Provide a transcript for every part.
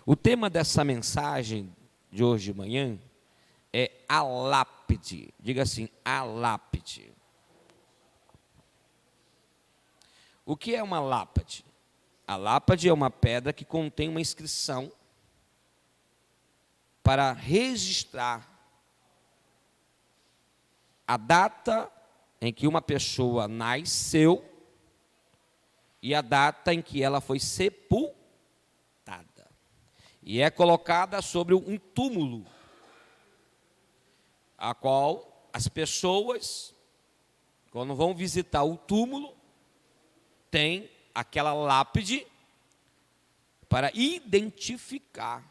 O tema dessa mensagem de hoje de manhã é a lápide. Diga assim, a lápide. O que é uma lápide? A lápide é uma pedra que contém uma inscrição para registrar a data em que uma pessoa nasceu e a data em que ela foi sepultada. E é colocada sobre um túmulo, a qual as pessoas, quando vão visitar o túmulo, tem aquela lápide para identificar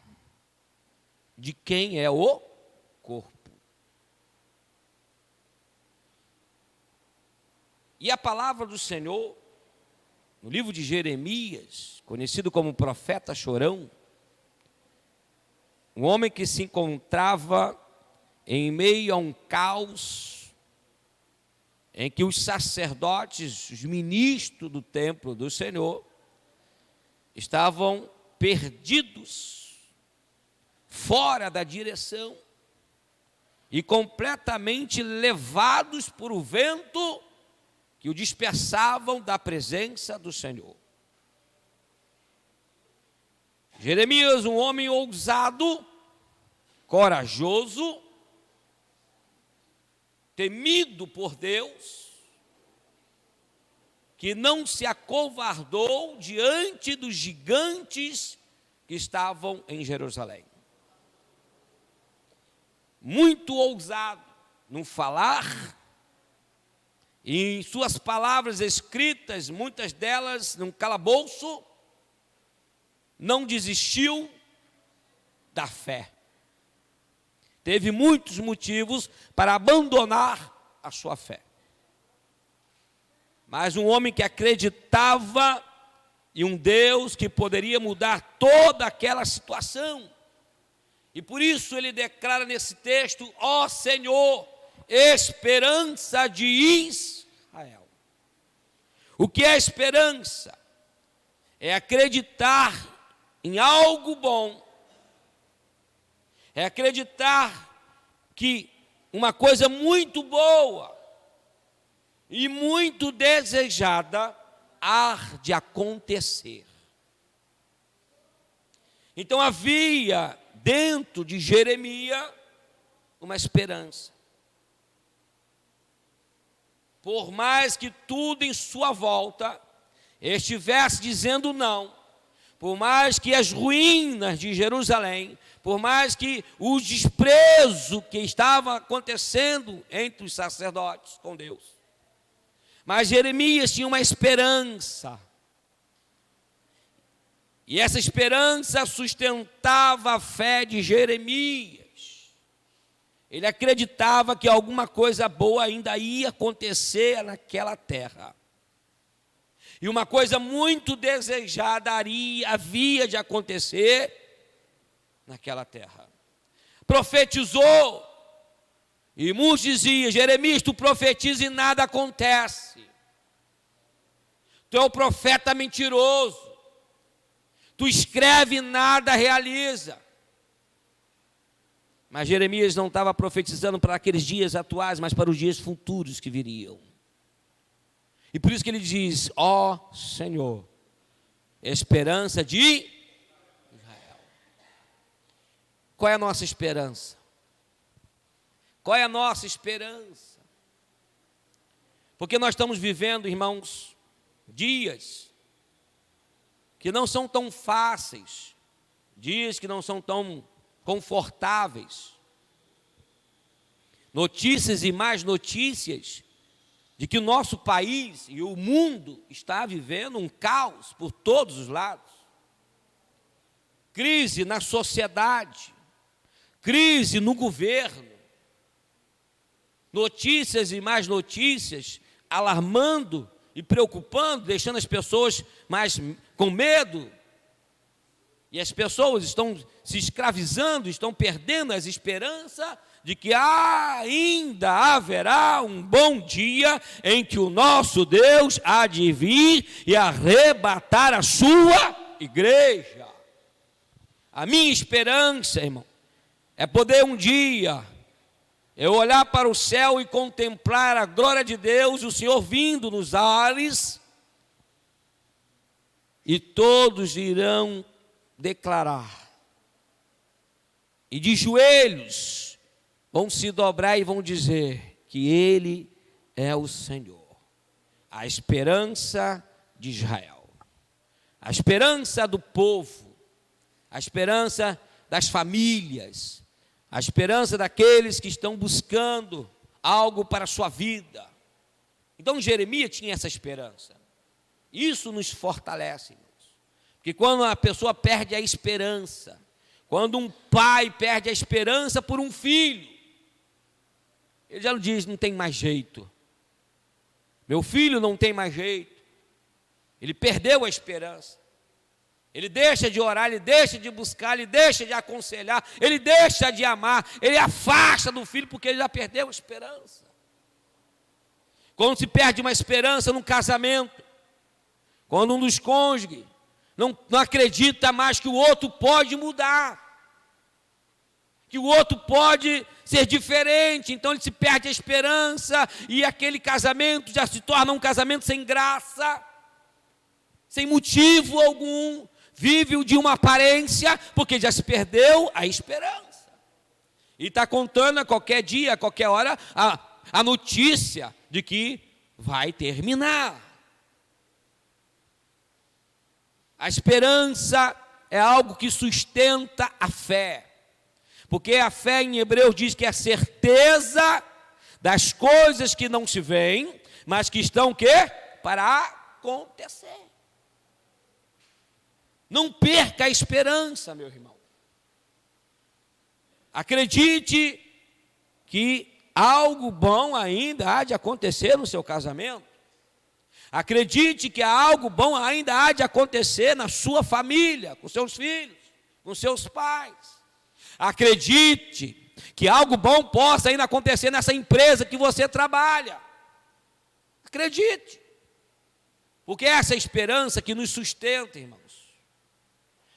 de quem é o corpo. E a palavra do Senhor, no livro de Jeremias, conhecido como profeta chorão, um homem que se encontrava em meio a um caos, em que os sacerdotes, os ministros do templo do Senhor, estavam perdidos, fora da direção, e completamente levados por o vento, que o dispersavam da presença do Senhor. Jeremias, um homem ousado, corajoso, temido por Deus, que não se acovardou diante dos gigantes que estavam em Jerusalém. Muito ousado no falar, e em suas palavras escritas, muitas delas num calabouço, não desistiu da fé. Teve muitos motivos para abandonar a sua fé. Mas um homem que acreditava em um Deus que poderia mudar toda aquela situação. E por isso ele declara nesse texto: ó Senhor, esperança de Israel. O que é esperança? É acreditar em algo bom. É acreditar que uma coisa muito boa e muito desejada há de acontecer. Então havia dentro de Jeremias uma esperança. Por mais que tudo em sua volta estivesse dizendo não, por mais que as ruínas de Jerusalém, por mais que o desprezo que estava acontecendo entre os sacerdotes com Deus, mas Jeremias tinha uma esperança, e essa esperança sustentava a fé de Jeremias. Ele acreditava que alguma coisa boa ainda ia acontecer naquela terra. E uma coisa muito desejada havia de acontecer naquela terra. Profetizou, e muitos diziam: Jeremias, tu profetiza e nada acontece. Tu é um profeta mentiroso. Tu escreve e nada realiza. Mas Jeremias não estava profetizando para aqueles dias atuais, mas para os dias futuros que viriam. E por isso que ele diz: ó Senhor, esperança de Israel. Qual é a nossa esperança? Qual é a nossa esperança? Porque nós estamos vivendo, irmãos, dias que não são tão fáceis, dias que não são tão confortáveis. Notícias e mais notícias de que o nosso país e o mundo está vivendo um caos por todos os lados. Crise na sociedade, crise no governo, notícias e mais notícias alarmando e preocupando, deixando as pessoas mais com medo. E as pessoas estão se escravizando, estão perdendo as esperanças de que ainda haverá um bom dia em que o nosso Deus há de vir e arrebatar a sua igreja. A minha esperança, irmão, é poder um dia eu olhar para o céu e contemplar a glória de Deus, o Senhor vindo nos ares, e todos irão declarar, e de joelhos vão se dobrar e vão dizer que Ele é o Senhor, a esperança de Israel, a esperança do povo, a esperança das famílias, a esperança daqueles que estão buscando algo para a sua vida. Então Jeremias tinha essa esperança. Isso nos fortalece, irmãos. Porque quando a pessoa perde a esperança, quando um pai perde a esperança por um filho, ele já não diz, não tem mais jeito. Meu filho não tem mais jeito. Ele perdeu a esperança. Ele deixa de orar, ele deixa de buscar, ele deixa de aconselhar, ele deixa de amar, ele afasta do filho porque ele já perdeu a esperança. Quando se perde uma esperança num casamento, quando um dos cônjuges não acredita mais que o outro pode mudar, que o outro pode ser diferente, então ele se perde a esperança e aquele casamento já se torna um casamento sem graça, sem motivo algum, vive de uma aparência, porque já se perdeu a esperança. E está contando a qualquer dia, a qualquer hora, a notícia de que vai terminar. A esperança é algo que sustenta a fé. Porque a fé em Hebreus diz que é a certeza das coisas que não se veem, mas que estão o quê? Para acontecer. Não perca a esperança, meu irmão. Acredite que algo bom ainda há de acontecer no seu casamento. Acredite que algo bom ainda há de acontecer na sua família, com seus filhos, com seus pais. Acredite que algo bom possa ainda acontecer nessa empresa que você trabalha. Acredite. Porque é essa esperança que nos sustenta, irmãos.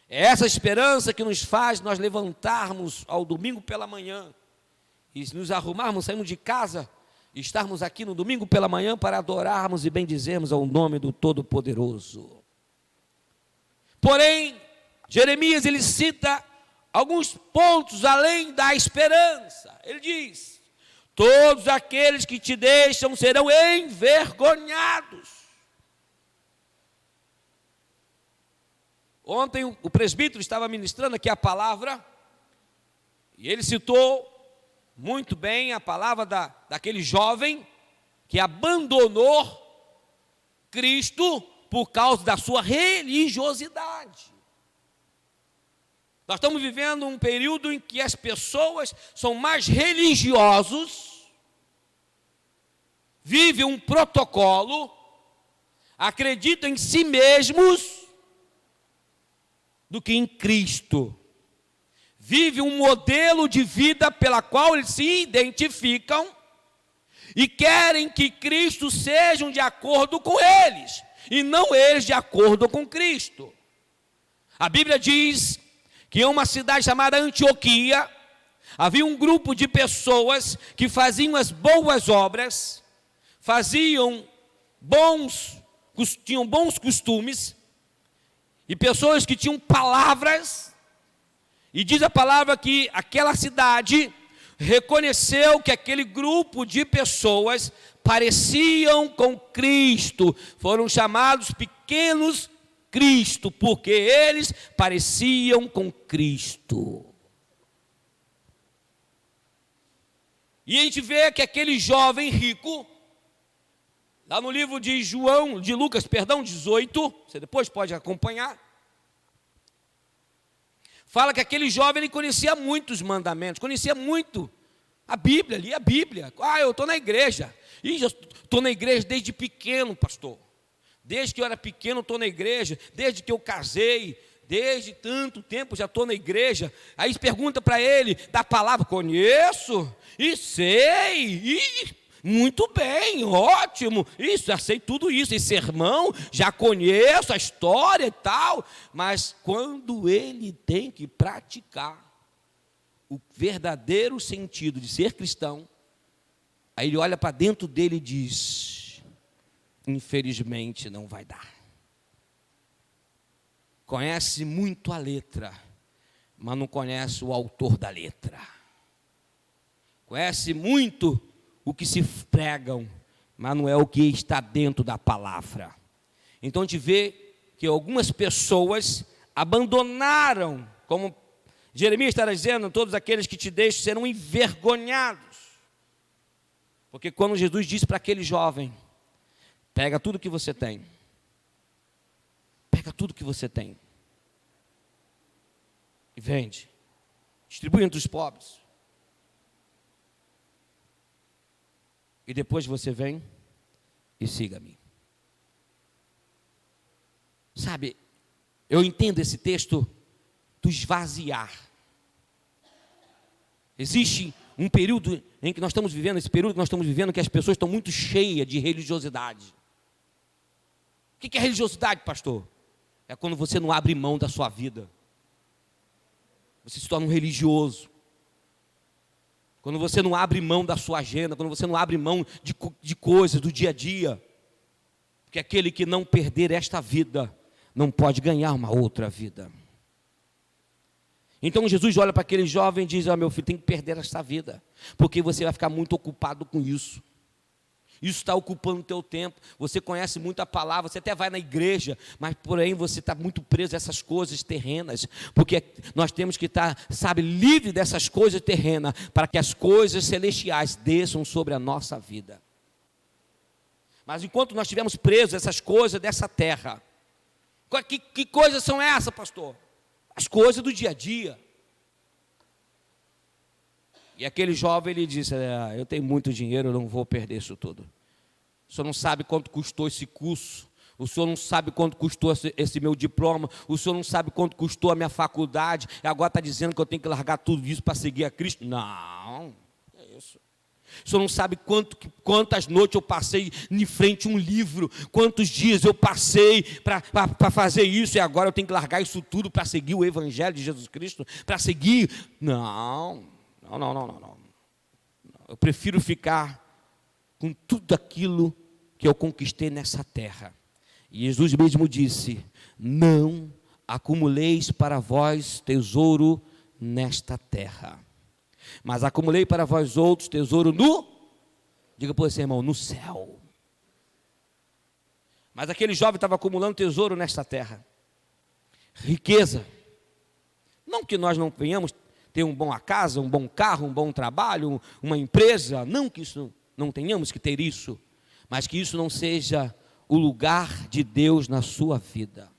É essa esperança que nos faz nós levantarmos ao domingo pela manhã e nos arrumarmos, sairmos de casa e estarmos aqui no domingo pela manhã para adorarmos e bendizermos ao nome do Todo-Poderoso. Porém, Jeremias ele cita alguns pontos além da esperança. Ele diz: todos aqueles que te deixam serão envergonhados. Ontem o presbítero estava ministrando aqui a palavra, e ele citou muito bem a palavra daquele jovem que abandonou Cristo por causa da sua religiosidade. Nós estamos vivendo um período em que as pessoas são mais religiosos, vivem um protocolo, acreditam em si mesmos, do que em Cristo. Vive um modelo de vida pela qual eles se identificam e querem que Cristo seja de acordo com eles, e não eles de acordo com Cristo. A Bíblia diz que em uma cidade chamada Antioquia, havia um grupo de pessoas que faziam as boas obras, tinham bons costumes, e pessoas que tinham palavras, e diz a palavra que aquela cidade reconheceu que aquele grupo de pessoas pareciam com Cristo, foram chamados pequenos Cristo, porque eles pareciam com Cristo. E a gente vê que aquele jovem rico, lá no livro de Lucas 18, você depois pode acompanhar, fala que aquele jovem ele conhecia muitos mandamentos, conhecia muito a Bíblia, lia a Bíblia. Eu estou na igreja, já estou na igreja desde pequeno, pastor. Desde que eu era pequeno estou na igreja, desde que eu casei, desde tanto tempo já estou na igreja. Aí pergunta para ele da palavra, conheço, e sei, Muito bem, ótimo, isso, já sei tudo isso, esse sermão, já conheço a história e tal, mas quando ele tem que praticar o verdadeiro sentido de ser cristão, aí ele olha para dentro dele e diz: infelizmente não vai dar. Conhece muito a letra, mas não conhece o autor da letra. Conhece muito o que se pregam, mas não é o que está dentro da palavra. Então a gente vê que algumas pessoas abandonaram, como Jeremias está dizendo, todos aqueles que te deixam serão envergonhados. Porque quando Jesus disse para aquele jovem: pega tudo que você tem, pega tudo que você tem e vende, distribui entre os pobres, e depois você vem e siga-me. Sabe, eu entendo esse texto do esvaziar. Existe um período em que nós estamos vivendo, esse período que nós estamos vivendo, que as pessoas estão muito cheias de religiosidade. O que é religiosidade, pastor? É quando você não abre mão da sua vida. Você se torna um religioso. Quando você não abre mão da sua agenda, quando você não abre mão de coisas do dia a dia. Porque aquele que não perder esta vida, não pode ganhar uma outra vida. Então Jesus olha para aquele jovem e diz: meu filho, tem que perder esta vida, porque você vai ficar muito ocupado com isso. Isso está ocupando o teu tempo. Você conhece muito a palavra, você até vai na igreja, mas porém você está muito preso a essas coisas terrenas, porque nós temos que estar, livre dessas coisas terrenas, para que as coisas celestiais desçam sobre a nossa vida. Mas enquanto nós estivermos presos a essas coisas dessa terra, que coisas são essas, pastor? As coisas do dia a dia. E aquele jovem, ele disse: eu tenho muito dinheiro, eu não vou perder isso tudo. O senhor não sabe quanto custou esse curso, o senhor não sabe quanto custou esse meu diploma, o senhor não sabe quanto custou a minha faculdade, e agora está dizendo que eu tenho que largar tudo isso para seguir a Cristo? Não, é isso. O senhor não sabe quantas noites eu passei em frente a um livro, quantos dias eu passei para fazer isso, e agora eu tenho que largar isso tudo para seguir o Evangelho de Jesus Cristo, para seguir. Não. Eu prefiro ficar com tudo aquilo que eu conquistei nessa terra. E Jesus mesmo disse: não acumuleis para vós tesouro nesta terra, mas acumulei para vós outros tesouro diga para você, irmão, no céu. Mas aquele jovem estava acumulando tesouro nesta terra, riqueza. Não que nós não venhamos ter uma boa casa, um bom carro, um bom trabalho, uma empresa, não que isso não tenhamos que ter isso, mas que isso não seja o lugar de Deus na sua vida.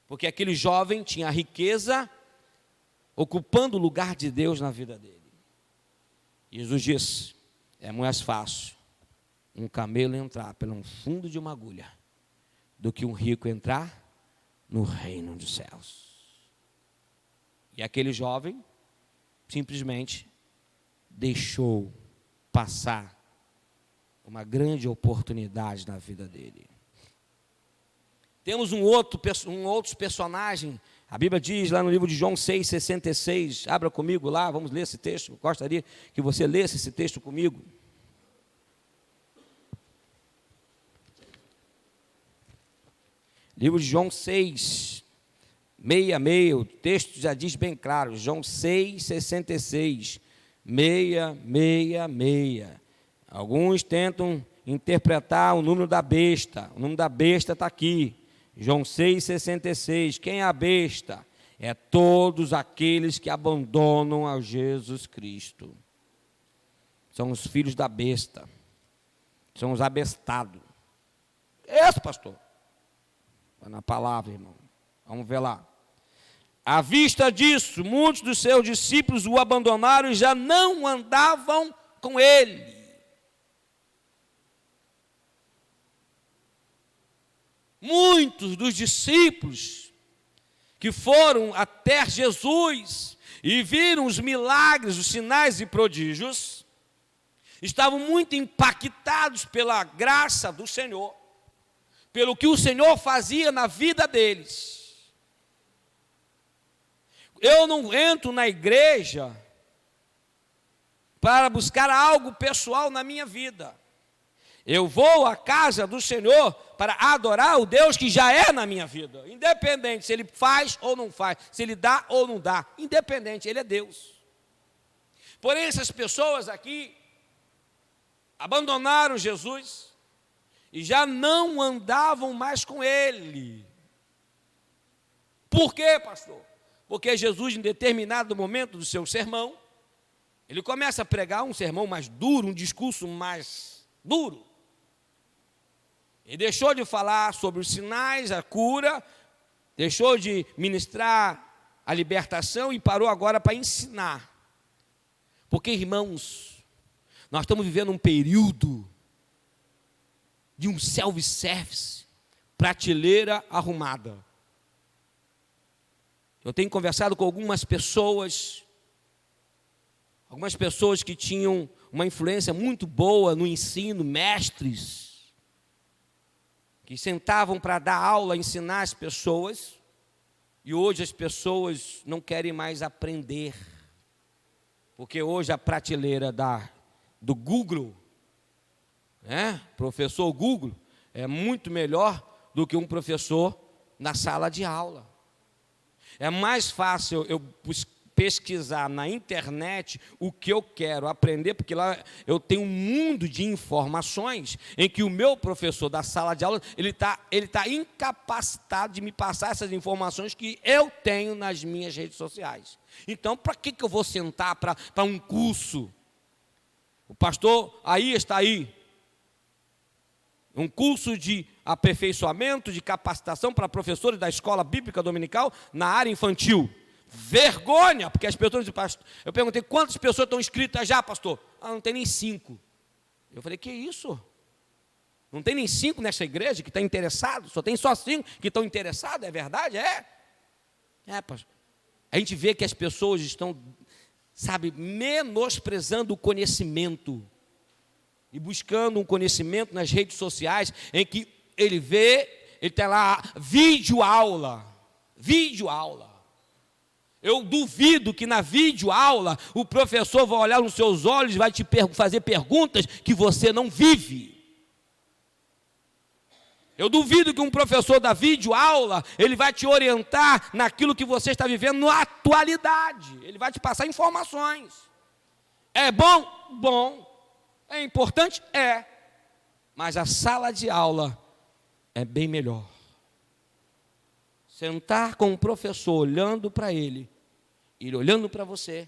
Porque aquele jovem tinha a riqueza ocupando o lugar de Deus na vida dele. Jesus disse: é mais fácil um camelo entrar pelo fundo de uma agulha do que um rico entrar no reino dos céus. E aquele jovem simplesmente deixou passar uma grande oportunidade na vida dele. Temos um outro personagem. A Bíblia diz lá no livro de João 6,66, abra comigo lá, vamos ler esse texto. Eu gostaria que você lesse esse texto comigo. Livro de João 6, 66, o texto já diz bem claro, João 6,66, 666. Alguns tentam interpretar o número da besta. O número da besta está aqui, João 6,66. Quem é a besta? É todos aqueles que abandonam a Jesus Cristo. São os filhos da besta, são os abestados. É isso, pastor? Está na palavra, irmão. Vamos ver lá. À vista disso, muitos dos seus discípulos o abandonaram e já não andavam com ele. Muitos dos discípulos que foram até Jesus e viram os milagres, os sinais e prodígios, estavam muito impactados pela graça do Senhor, pelo que o Senhor fazia na vida deles. Eu não entro na igreja para buscar algo pessoal na minha vida. Eu vou à casa do Senhor para adorar o Deus que já é na minha vida, independente se Ele faz ou não faz, se Ele dá ou não dá, independente, Ele é Deus. Porém, essas pessoas aqui abandonaram Jesus e já não andavam mais com Ele. Por quê, pastor? Porque Jesus, em determinado momento do seu sermão, Ele começa a pregar um sermão mais duro, um discurso mais duro. Ele deixou de falar sobre os sinais, a cura, deixou de ministrar a libertação e parou agora para ensinar. Porque, irmãos, nós estamos vivendo um período de um self-service, prateleira arrumada. Eu tenho conversado com algumas pessoas que tinham uma influência muito boa no ensino, mestres, que sentavam para dar aula, ensinar as pessoas, e hoje as pessoas não querem mais aprender, porque hoje a prateleira do Google, professor Google, é muito melhor do que um professor na sala de aula. É mais fácil eu pesquisar na internet o que eu quero aprender, porque lá eu tenho um mundo de informações em que o meu professor da sala de aula, ele tá incapacitado de me passar essas informações que eu tenho nas minhas redes sociais. Então, para que eu vou sentar para um curso? O pastor aí está aí. Um curso de aperfeiçoamento, de capacitação para professores da escola bíblica dominical na área infantil. Vergonha, porque as pessoas dizem, pastor, eu perguntei, quantas pessoas estão inscritas já, pastor? Não tem nem 5. Eu falei, que isso? Não tem nem 5 nessa igreja que está interessado? Tem só 5 que estão interessados, é verdade? Pastor. A gente vê que as pessoas estão, menosprezando o conhecimento e buscando um conhecimento nas redes sociais, em que ele tem lá videoaula. Eu duvido que na videoaula o professor vai olhar nos seus olhos e vai te fazer perguntas que você não vive. Eu duvido que um professor da videoaula, ele vai te orientar naquilo que você está vivendo na atualidade. Ele vai te passar informações. É bom? Bom. É importante? É. Mas a sala de aula é bem melhor. Sentar com o professor olhando para ele, e olhando para você,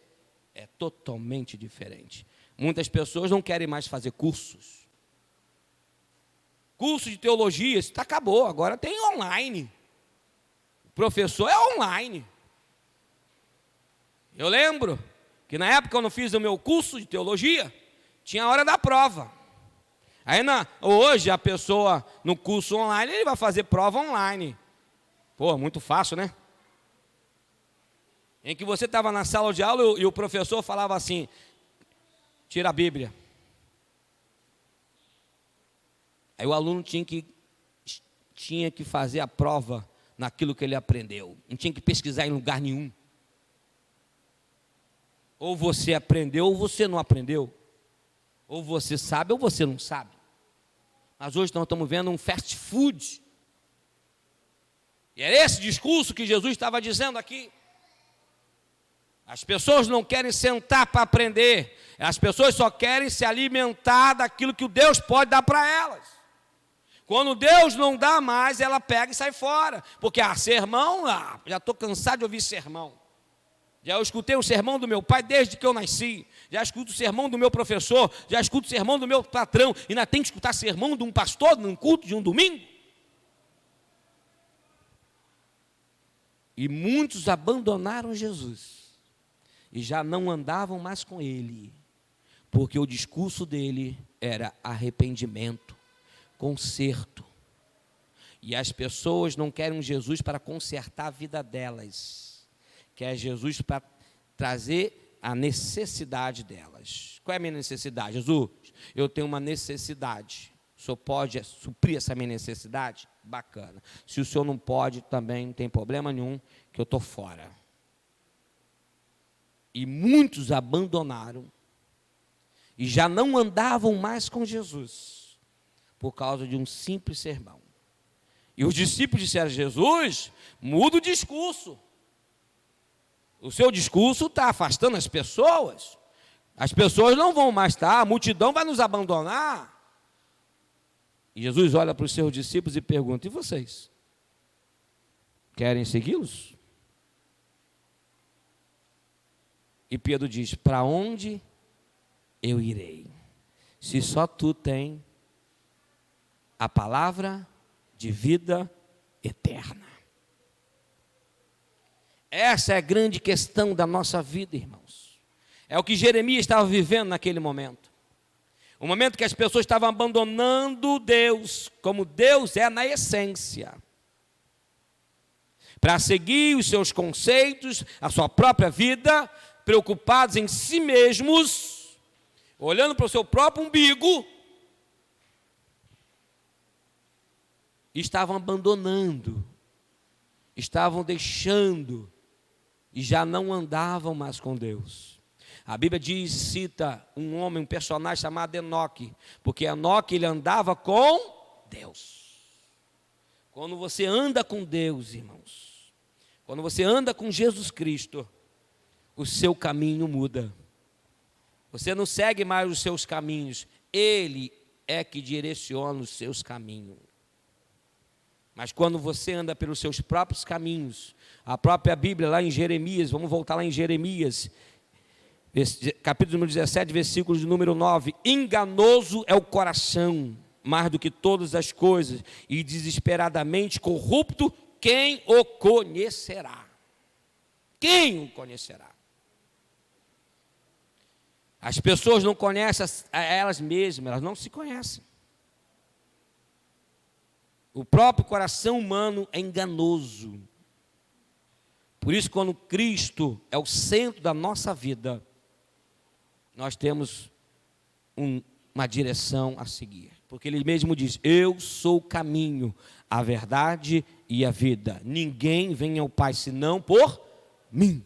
é totalmente diferente. Muitas pessoas não querem mais fazer cursos. Curso de teologia, isso acabou, agora tem online. O professor é online. Eu lembro que na época quando eu fiz o meu curso de teologia, tinha a hora da prova. Aí hoje a pessoa no curso online, ele vai fazer prova online. Muito fácil, né? Em que você estava na sala de aula e o professor falava assim, tira a Bíblia. Aí o aluno tinha que fazer a prova naquilo que ele aprendeu. Não tinha que pesquisar em lugar nenhum. Ou você aprendeu ou você não aprendeu. Ou você sabe ou você não sabe. Mas hoje nós estamos vendo um fast food. E era esse discurso que Jesus estava dizendo aqui. As pessoas não querem sentar para aprender. As pessoas só querem se alimentar daquilo que o Deus pode dar para elas. Quando Deus não dá mais, ela pega e sai fora. Porque sermão, já estou cansado de ouvir sermão. Já eu escutei o sermão do meu pai desde que eu nasci. Já escuto o sermão do meu professor. Já escuto o sermão do meu patrão. E ainda tem que escutar sermão de um pastor num culto de um domingo. E muitos abandonaram Jesus. E já não andavam mais com ele. Porque o discurso dele era arrependimento, conserto. E as pessoas não querem Jesus para consertar a vida delas. Quer Jesus para a necessidade delas. Qual é a minha necessidade? Jesus, eu tenho uma necessidade. O senhor pode suprir essa minha necessidade? Bacana. Se o senhor não pode, também não tem problema nenhum, que eu estou fora. E muitos abandonaram e já não andavam mais com Jesus por causa de um simples sermão. E os discípulos disseram: Jesus, muda o discurso. O seu discurso está afastando as pessoas não vão mais estar, a multidão vai nos abandonar. E Jesus olha para os seus discípulos e pergunta: e vocês? Querem segui-los? E Pedro diz: para onde eu irei? Se só tu tem a palavra de vida eterna. Essa é a grande questão da nossa vida, irmãos. É o que Jeremias estava vivendo naquele momento. O momento que as pessoas estavam abandonando Deus, como Deus é na essência, para seguir os seus conceitos, a sua própria vida, preocupados em si mesmos, olhando para o seu próprio umbigo, estavam abandonando, estavam deixando e já não andavam mais com Deus. A Bíblia diz, cita um homem, um personagem chamado Enoque, porque Enoque ele andava com Deus. Quando você anda com Deus, irmãos, quando você anda com Jesus Cristo, o seu caminho muda. Você não segue mais os seus caminhos, Ele é que direciona os seus caminhos. Mas quando você anda pelos seus próprios caminhos, a própria Bíblia lá em Jeremias, vamos voltar lá em Jeremias, capítulo número 17, versículo de número 9, enganoso é o coração, mais do que todas as coisas, e desesperadamente corrupto, quem o conhecerá? Quem o conhecerá? As pessoas não conhecem a elas mesmas, elas não se conhecem. O próprio coração humano é enganoso. Por isso, quando Cristo é o centro da nossa vida, nós temos uma direção a seguir. Porque Ele mesmo diz: eu sou o caminho, a verdade e a vida. Ninguém vem ao Pai senão por mim.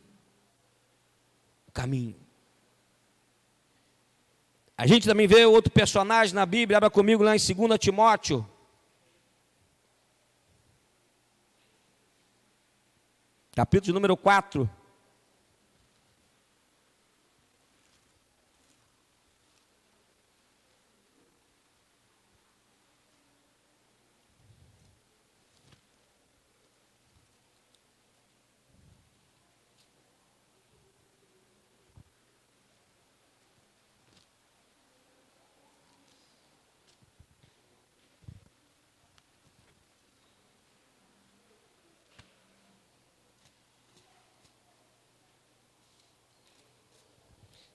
O caminho. A gente também vê outro personagem na Bíblia, abra comigo lá em 2 Timóteo. Capítulo número 4.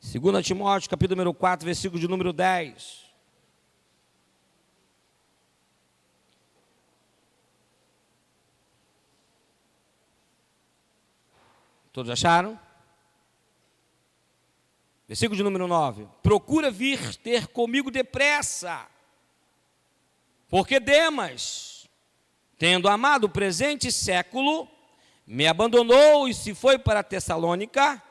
Segunda Timóteo, capítulo número 4, versículo de número 10. Todos acharam? Versículo de número 9. Procura vir ter comigo depressa, porque Demas, tendo amado o presente século, me abandonou e se foi para Tessalônica.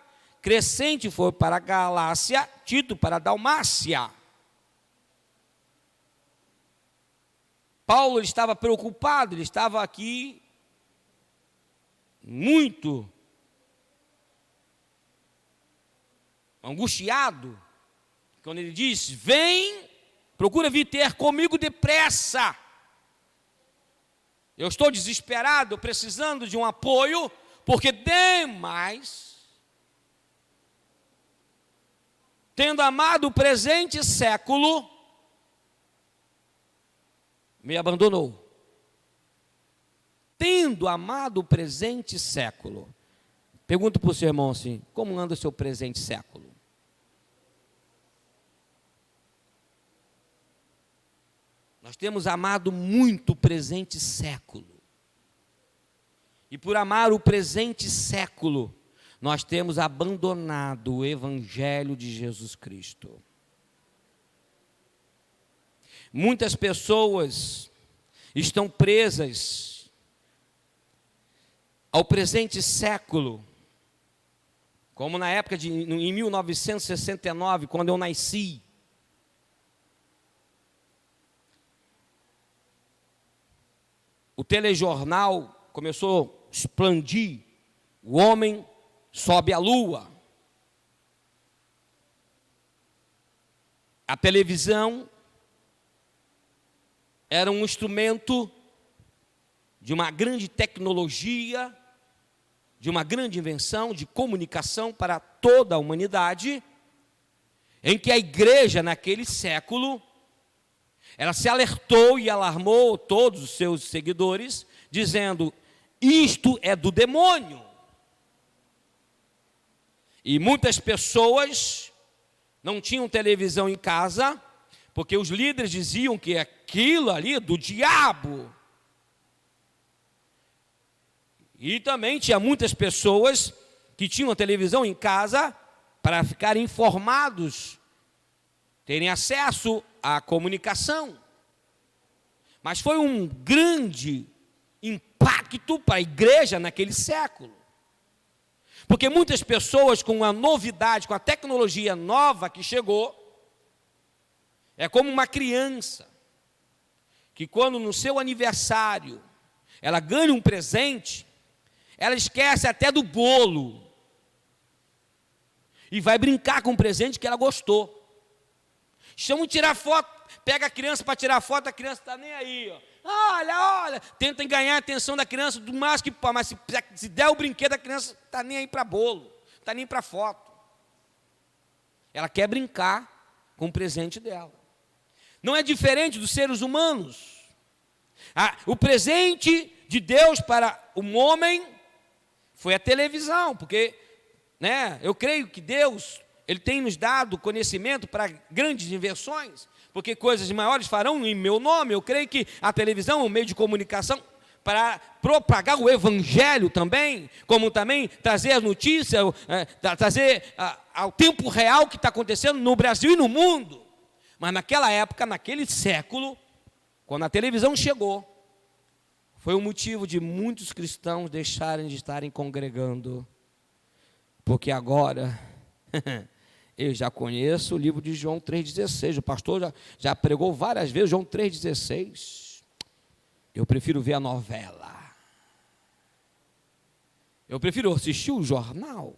Crescente foi para a Galácia, Tito para a Dalmácia. Paulo estava preocupado, ele estava aqui muito angustiado, quando ele diz: vem, procura vir ter comigo depressa. Eu estou desesperado, precisando de um apoio, porque Demas, tendo amado o presente século, me abandonou. Tendo amado o presente século. Pergunto para o seu irmão assim: como anda o seu presente século? Nós temos amado muito o presente século. E por amar o presente século, nós temos abandonado o Evangelho de Jesus Cristo. Muitas pessoas estão presas ao presente século, como na época em 1969, quando eu nasci. O telejornal começou a expandir, o homem sobe à lua. A televisão era um instrumento de uma grande tecnologia, de uma grande invenção de comunicação para toda a humanidade, em que a igreja naquele século, ela se alertou e alarmou todos os seus seguidores, dizendo: isto é do demônio. E muitas pessoas não tinham televisão em casa, porque os líderes diziam que aquilo ali é do diabo. E também tinha muitas pessoas que tinham televisão em casa para ficarem informados, terem acesso à comunicação. Mas foi um grande impacto para a igreja naquele século. Porque muitas pessoas, com a novidade, com a tecnologia nova que chegou, é como uma criança, que quando no seu aniversário ela ganha um presente, ela esquece até do bolo e vai brincar com o presente que ela gostou. Chamam de tirar foto, pega a criança para tirar foto, a criança está nem aí, ó. Olha, tentem ganhar a atenção da criança do mais que pode, mas se der o brinquedo, a criança está nem aí para bolo, está nem para foto. Ela quer brincar com o presente dela. Não é diferente dos seres humanos. O presente de Deus para o homem foi a televisão, porque, eu creio que Deus, Ele tem nos dado conhecimento para grandes invenções, porque coisas maiores farão em meu nome. Eu creio que a televisão é um meio de comunicação para propagar o Evangelho também, como também trazer as notícias, trazer ao tempo real o que está acontecendo no Brasil e no mundo. Mas naquela época, naquele século, quando a televisão chegou, foi o motivo de muitos cristãos deixarem de estarem congregando, porque agora eu já conheço o livro de João 3,16, o pastor já pregou várias vezes João 3,16. Eu prefiro ver a novela, eu prefiro assistir o jornal.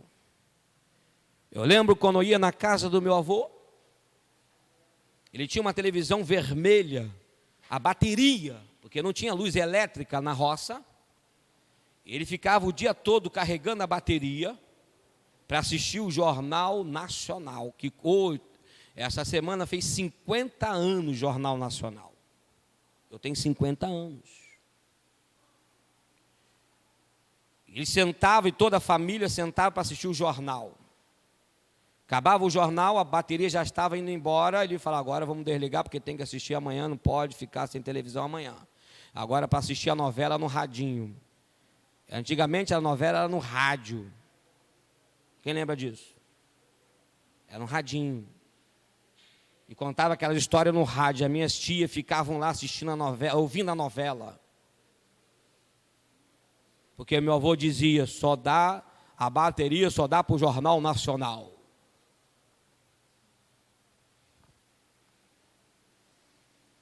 Eu lembro quando eu ia na casa do meu avô, ele tinha uma televisão vermelha, a bateria, porque não tinha luz elétrica na roça. Ele ficava o dia todo carregando a bateria para assistir o Jornal Nacional, que essa semana fez 50 anos o Jornal Nacional. Eu tenho 50 anos. Ele sentava e toda a família sentava para assistir o jornal. Acabava o jornal, a bateria já estava indo embora, ele falava: agora vamos desligar, porque tem que assistir amanhã, não pode ficar sem televisão amanhã. Agora para assistir a novela no radinho. Antigamente a novela era no rádio. Quem lembra disso? Era no radinho. E contava aquela história no rádio. As minhas tias ficavam lá assistindo a novela, ouvindo a novela. Porque meu avô dizia: a bateria só dá para o Jornal Nacional.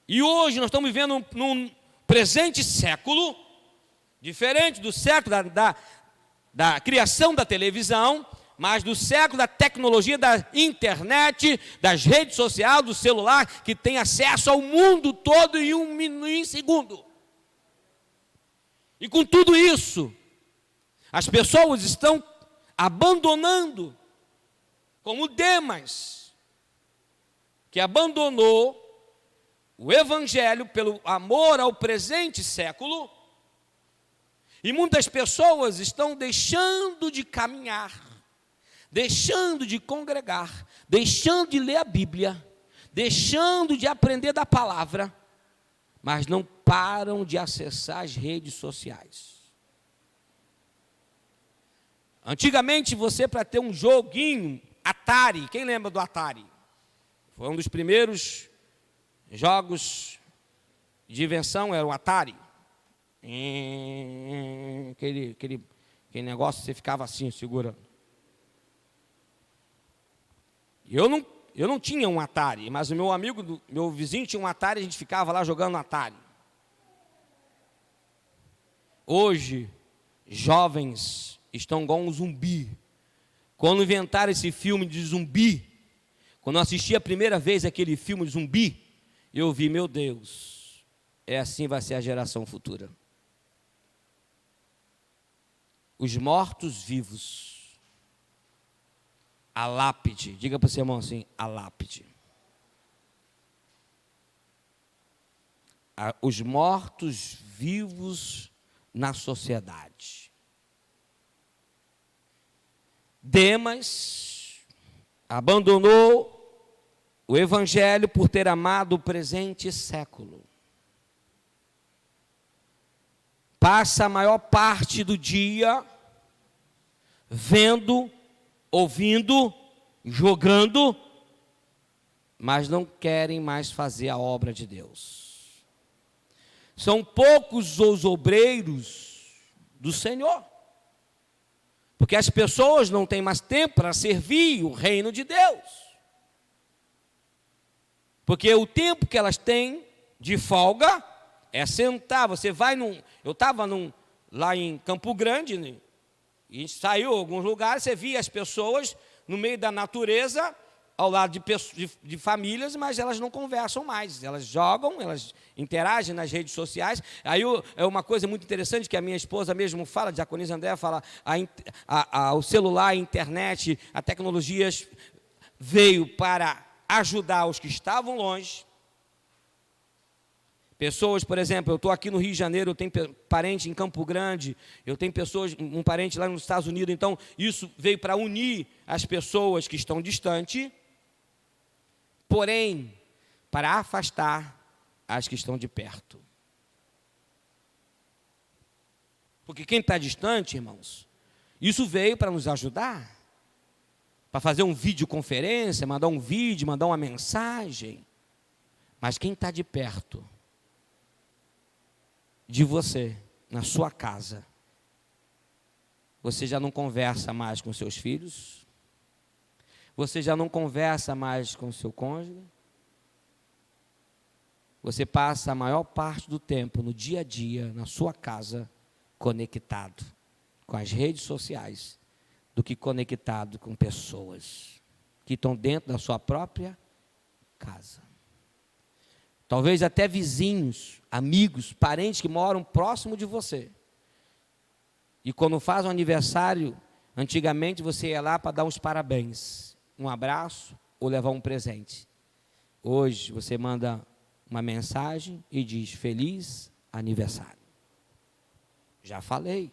E hoje nós estamos vivendo num presente século, diferente do século da criação da televisão, mas do século da tecnologia, da internet, das redes sociais, do celular, que tem acesso ao mundo todo em um segundo. E com tudo isso, as pessoas estão abandonando, como Demas, que abandonou o Evangelho pelo amor ao presente século, e muitas pessoas estão deixando de caminhar, deixando de congregar, deixando de ler a Bíblia, deixando de aprender da palavra, mas não param de acessar as redes sociais. Antigamente, você, para ter um joguinho, Atari, quem lembra do Atari? Foi um dos primeiros jogos de invenção, era o Atari. Aquele negócio, você ficava assim, segurando. Eu não tinha um Atari, mas o meu amigo, meu vizinho tinha um Atari, a gente ficava lá jogando Atari. Hoje, jovens estão igual um zumbi. Quando inventaram esse filme de zumbi, quando eu assisti a primeira vez aquele filme de zumbi, eu vi, meu Deus, assim vai ser a geração futura. Os mortos-vivos, a lápide, diga para o seu irmão assim, a lápide. Os mortos-vivos na sociedade. Demas abandonou o evangelho por ter amado o presente século. Passa a maior parte do dia vendo, ouvindo, jogando, mas não querem mais fazer a obra de Deus. São poucos os obreiros do Senhor, porque as pessoas não têm mais tempo para servir o reino de Deus, porque o tempo que elas têm de folga é sentar. Você vai eu estava lá em Campo Grande, né? E saiu a alguns lugares, você via as pessoas no meio da natureza, ao lado de famílias, mas elas não conversam mais, elas jogam, elas interagem nas redes sociais. Aí é uma coisa muito interessante que a minha esposa mesmo fala, a diaconisa Andréa fala, o celular, a internet, a tecnologia veio para ajudar os que estavam longe. Pessoas, por exemplo, eu estou aqui no Rio de Janeiro, eu tenho parente em Campo Grande, eu tenho um parente lá nos Estados Unidos, então isso veio para unir as pessoas que estão distantes, porém, para afastar as que estão de perto. Porque quem está distante, irmãos, isso veio para nos ajudar, para fazer uma videoconferência, mandar um vídeo, mandar uma mensagem, mas quem está de perto de você, na sua casa, você já não conversa mais com seus filhos, você já não conversa mais com seu cônjuge, você passa a maior parte do tempo, no dia a dia, na sua casa, conectado com as redes sociais, do que conectado com pessoas que estão dentro da sua própria casa. Talvez até vizinhos, amigos, parentes que moram próximo de você. E quando faz um aniversário, antigamente você ia lá para dar uns parabéns, um abraço ou levar um presente. Hoje você manda uma mensagem e diz feliz aniversário. Já falei.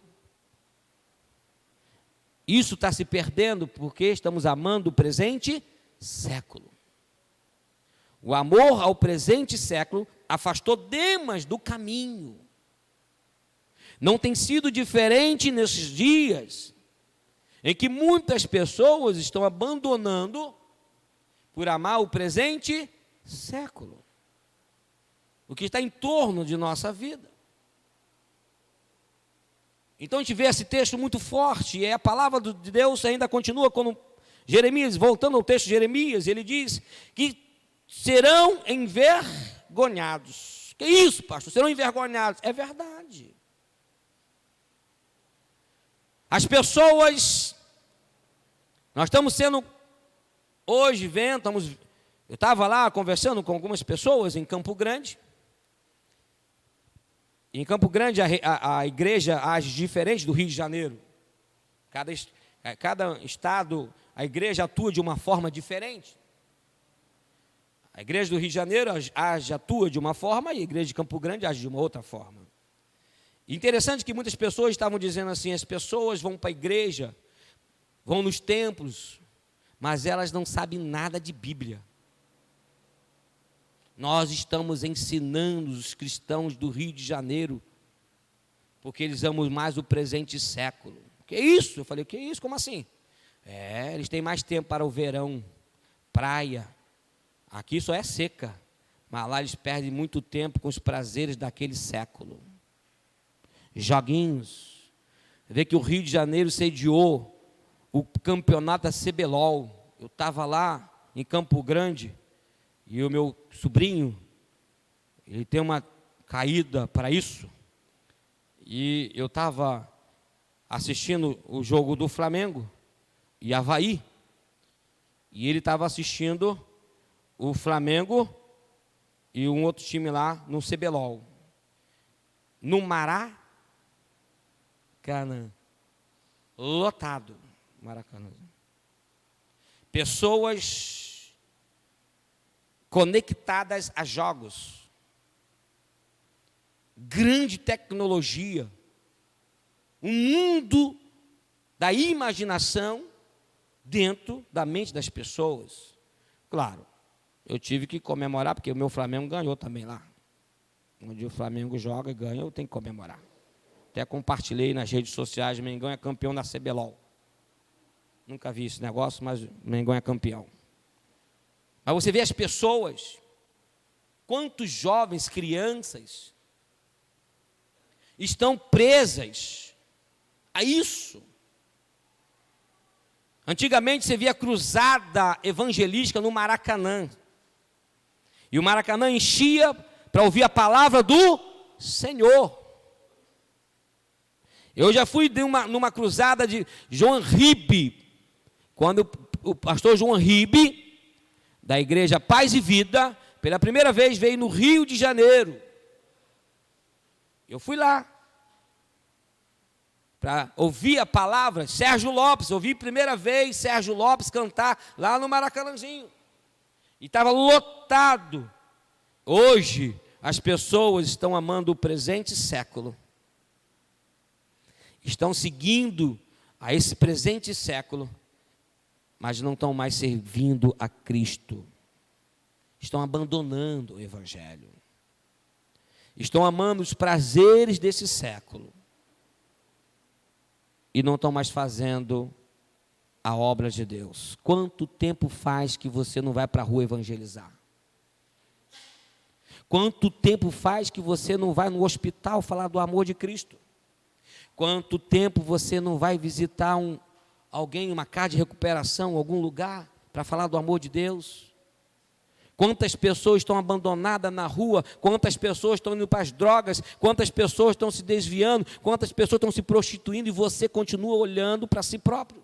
Isso está se perdendo porque estamos amando o presente século. O amor ao presente século afastou Demas do caminho. Não tem sido diferente nesses dias, em que muitas pessoas estão abandonando por amar o presente século, o que está em torno de nossa vida. Então a gente vê esse texto muito forte, e a palavra de Deus ainda continua quando Jeremias, voltando ao texto de Jeremias, ele diz que serão envergonhados. Que isso, pastor? Serão envergonhados. É verdade. As pessoas, nós estamos sendo, hoje vendo, eu estava lá conversando com algumas pessoas em Campo Grande. Em Campo Grande a igreja age diferente do Rio de Janeiro. Cada estado, a igreja atua de uma forma diferente. A igreja do Rio de Janeiro atua de uma forma e a igreja de Campo Grande age de uma outra forma. Interessante que muitas pessoas estavam dizendo assim, as pessoas vão para a igreja, vão nos templos, mas elas não sabem nada de Bíblia. Nós estamos ensinando os cristãos do Rio de Janeiro, porque eles amam mais o presente século. Que isso? Eu falei, que isso? Como assim? Eles têm mais tempo para o verão, praia. Aqui só é seca. Mas lá eles perdem muito tempo com os prazeres daquele século. Joguinhos. Vê que o Rio de Janeiro sediou o campeonato da CBLOL. Eu estava lá em Campo Grande e o meu sobrinho, ele tem uma caída para isso. E eu estava assistindo o jogo do Flamengo e Avaí. E ele estava assistindo o Flamengo e um outro time lá no CBLOL. No Maracanã. Lotado. Maracanã. Pessoas conectadas a jogos. Grande tecnologia. Um mundo da imaginação dentro da mente das pessoas. Claro, eu tive que comemorar, porque o meu Flamengo ganhou também lá. Onde o Flamengo joga e ganha, eu tenho que comemorar. Até compartilhei nas redes sociais, o Mengão é campeão da CBLOL. Nunca vi esse negócio, mas o Mengão é campeão. Mas você vê as pessoas, quantos jovens, crianças, estão presas a isso. Antigamente você via cruzada evangelística no Maracanã. E o Maracanã enchia para ouvir a palavra do Senhor. Eu já fui numa cruzada de João Ribe, quando o pastor João Ribe, da igreja Paz e Vida, pela primeira vez veio no Rio de Janeiro. Eu fui lá para ouvir a palavra. Sérgio Lopes, ouvi primeira vez Sérgio Lopes cantar lá no Maracanãzinho. E estava lotado. Hoje, as pessoas estão amando o presente século. Estão seguindo a esse presente século, mas não estão mais servindo a Cristo. Estão abandonando o Evangelho. Estão amando os prazeres desse século. E não estão mais fazendo a obra de Deus. Quanto tempo faz que você não vai para a rua evangelizar? Quanto tempo faz que você não vai no hospital falar do amor de Cristo? Quanto tempo você não vai visitar alguém, uma casa de recuperação, algum lugar, para falar do amor de Deus? Quantas pessoas estão abandonadas na rua? Quantas pessoas estão indo para as drogas? Quantas pessoas estão se desviando? Quantas pessoas estão se prostituindo? E você continua olhando para si próprio?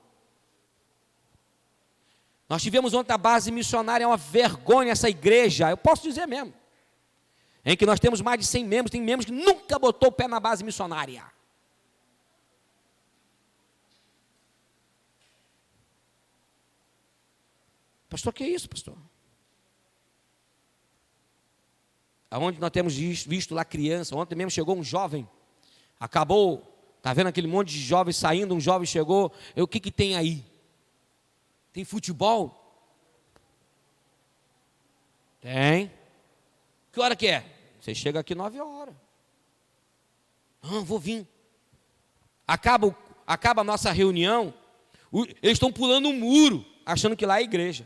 Nós tivemos ontem a base missionária, é uma vergonha essa igreja, eu posso dizer mesmo, em que nós temos mais de 100 membros, tem membros que nunca botou o pé na base missionária. Pastor, que é isso, pastor? Aonde nós temos visto lá criança, ontem mesmo chegou um jovem, acabou, está vendo aquele monte de jovens saindo, um jovem chegou, o que tem aí? Tem futebol? Tem. Que hora que é? Você chega aqui 9 horas. Vou vir. Acaba a nossa reunião, eles estão pulando um muro, achando que lá é a igreja.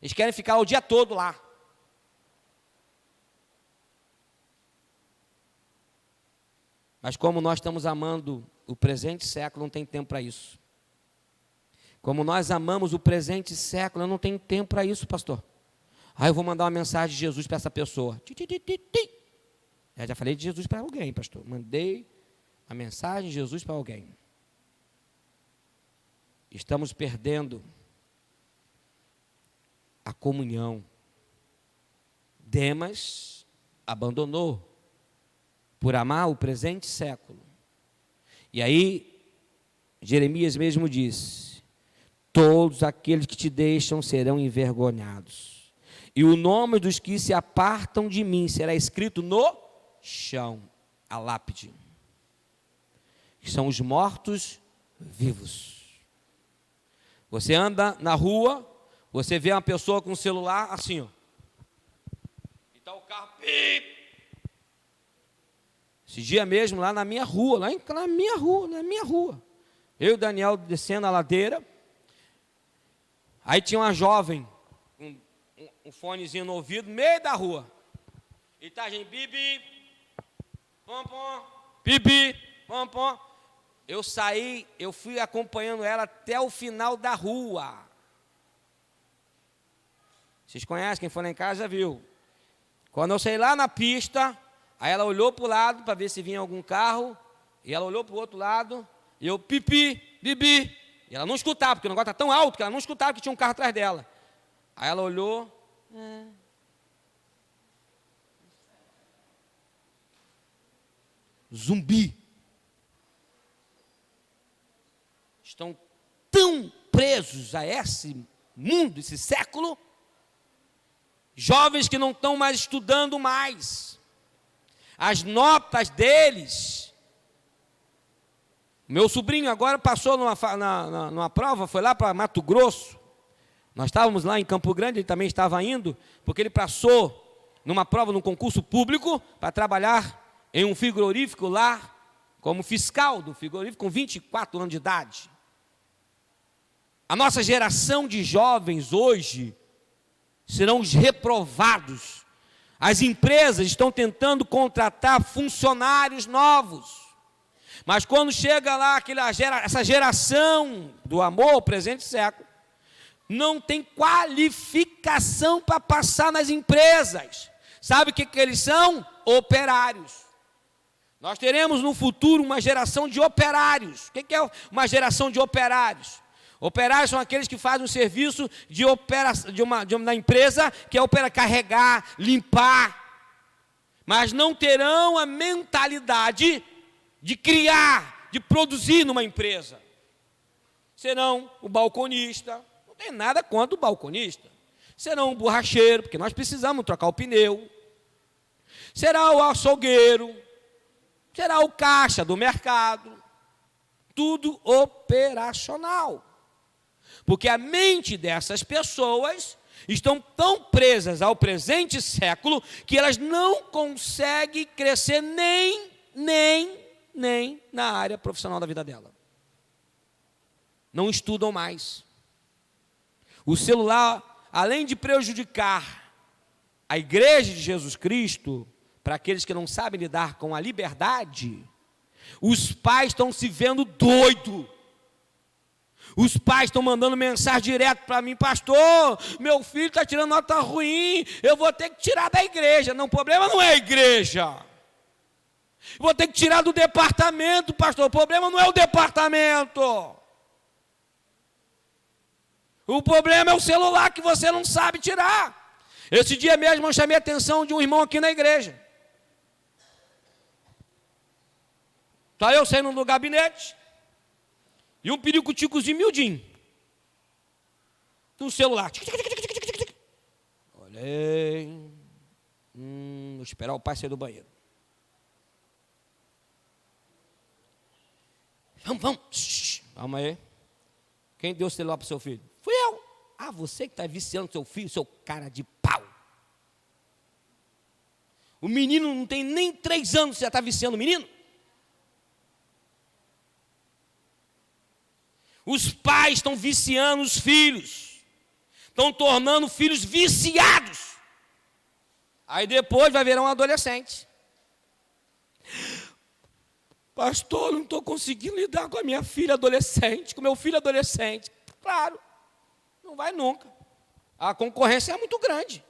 Eles querem ficar o dia todo lá. Mas como nós estamos amando o presente século, não tem tempo para isso. Como nós amamos o presente século, eu não tenho tempo para isso, pastor. Eu vou mandar uma mensagem de Jesus para essa pessoa. Eu já falei de Jesus para alguém, pastor. Mandei a mensagem de Jesus para alguém. Estamos perdendo a comunhão. Demas abandonou por amar o presente século. E aí, Jeremias mesmo disse: todos aqueles que te deixam serão envergonhados, e o nome dos que se apartam de mim será escrito no chão, a lápide, que são os mortos vivos. Você anda na rua, você vê uma pessoa com um celular assim, ó, e está o carro, esse dia mesmo lá na minha rua, na minha rua, Eu e o Daniel descendo a ladeira. Aí tinha uma jovem, um fonezinho no ouvido, no meio da rua. E tá a gente, bibi, pom, pom, bibi, pom, pom. Eu saí, eu fui acompanhando ela até o final da rua. Vocês conhecem, quem for lá em casa já viu. Quando eu saí lá na pista, aí ela olhou para o lado para ver se vinha algum carro, e ela olhou para o outro lado, e eu, pipi, bibi. E ela não escutava, porque o negócio está tão alto que ela não escutava que tinha um carro atrás dela. Aí ela olhou. Zumbi. Estão tão presos a esse mundo, esse século, jovens que não estão mais estudando mais. As notas deles. Meu sobrinho agora passou numa prova, foi lá para Mato Grosso. Nós estávamos lá em Campo Grande, ele também estava indo, porque ele passou numa prova, num concurso público, para trabalhar em um frigorífico lá, como fiscal do frigorífico, com 24 anos de idade. A nossa geração de jovens hoje serão os reprovados. As empresas estão tentando contratar funcionários novos. Mas quando chega lá essa geração do amor, presente século, não tem qualificação para passar nas empresas. Sabe o que eles são? Operários. Nós teremos no futuro uma geração de operários. O que é uma geração de operários? Operários são aqueles que fazem um serviço da empresa, que é carregar, limpar, mas não terão a mentalidade de criar, de produzir numa empresa. Serão o balconista, não tem nada contra o balconista. Serão o borracheiro, porque nós precisamos trocar o pneu. Será o açougueiro, será o caixa do mercado. Tudo operacional. Porque a mente dessas pessoas estão tão presas ao presente século que elas não conseguem crescer nem na área profissional da vida dela. Não estudam mais. O celular, além de prejudicar a igreja de Jesus Cristo, para aqueles que não sabem lidar com a liberdade, os pais estão se vendo doidos. Os pais estão mandando mensagem direto para mim: pastor, meu filho está tirando nota ruim, eu vou ter que tirar da igreja. Não, o problema não é a igreja. Vou ter que tirar do departamento, pastor. O problema não é o departamento. O problema é o celular que você não sabe tirar. Esse dia mesmo eu chamei a atenção de um irmão aqui na igreja. Está eu saindo do gabinete e um piricuticozinho miudinho no celular. Olhei. Vou esperar o pai sair do banheiro. Vamos. Calma aí. Quem deu o celular para o seu filho? Fui eu. Ah, você que está viciando seu filho, seu cara de pau. O menino não tem nem 3 anos, você já está viciando o menino? Os pais estão viciando os filhos. Estão tornando filhos viciados. Aí depois vai virar um adolescente. Pastor, não estou conseguindo lidar com a minha filha adolescente, com meu filho adolescente. Claro, não vai nunca. A concorrência é muito grande.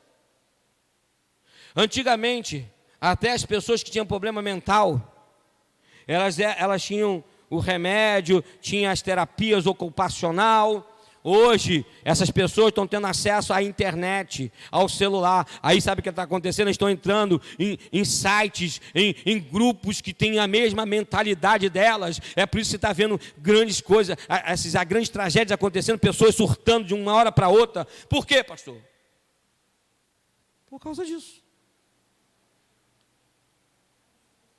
Antigamente, até as pessoas que tinham problema mental, elas tinham o remédio, tinham as terapias ocupacional. Hoje, essas pessoas estão tendo acesso à internet, ao celular. Aí sabe o que está acontecendo? Eles estão entrando em sites, em grupos que têm a mesma mentalidade delas. É por isso que você está vendo grandes coisas, essas grandes tragédias acontecendo, pessoas surtando de uma hora para outra. Por quê, pastor? Por causa disso.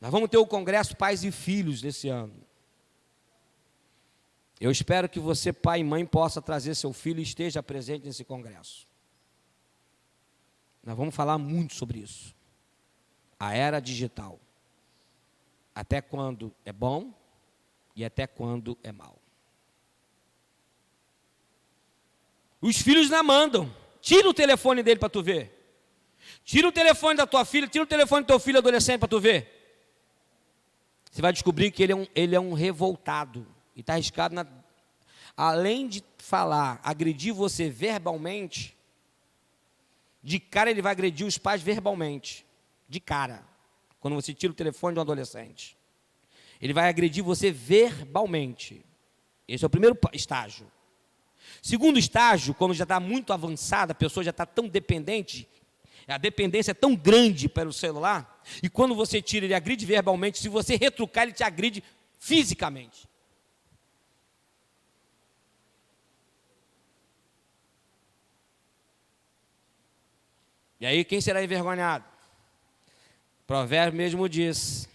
Nós vamos ter o Congresso Pais e Filhos nesse ano. Eu espero que você, pai e mãe, possa trazer seu filho e esteja presente nesse congresso. Nós vamos falar muito sobre isso. A era digital. Até quando é bom e até quando é mal. Os filhos não mandam. Tira o telefone dele para tu ver. Tira o telefone da tua filha, tira o telefone do teu filho adolescente para tu ver. Você vai descobrir que ele é um revoltado. E está arriscado, além de falar, agredir você verbalmente, de cara ele vai agredir os pais verbalmente. De cara. Quando você tira o telefone de um adolescente. Ele vai agredir você verbalmente. Esse é o primeiro estágio. Segundo estágio, quando já está muito avançada, a pessoa já está tão dependente, a dependência é tão grande pelo celular, e quando você tira, ele agride verbalmente, se você retrucar, ele te agride fisicamente. E aí, quem será envergonhado? O provérbio mesmo diz: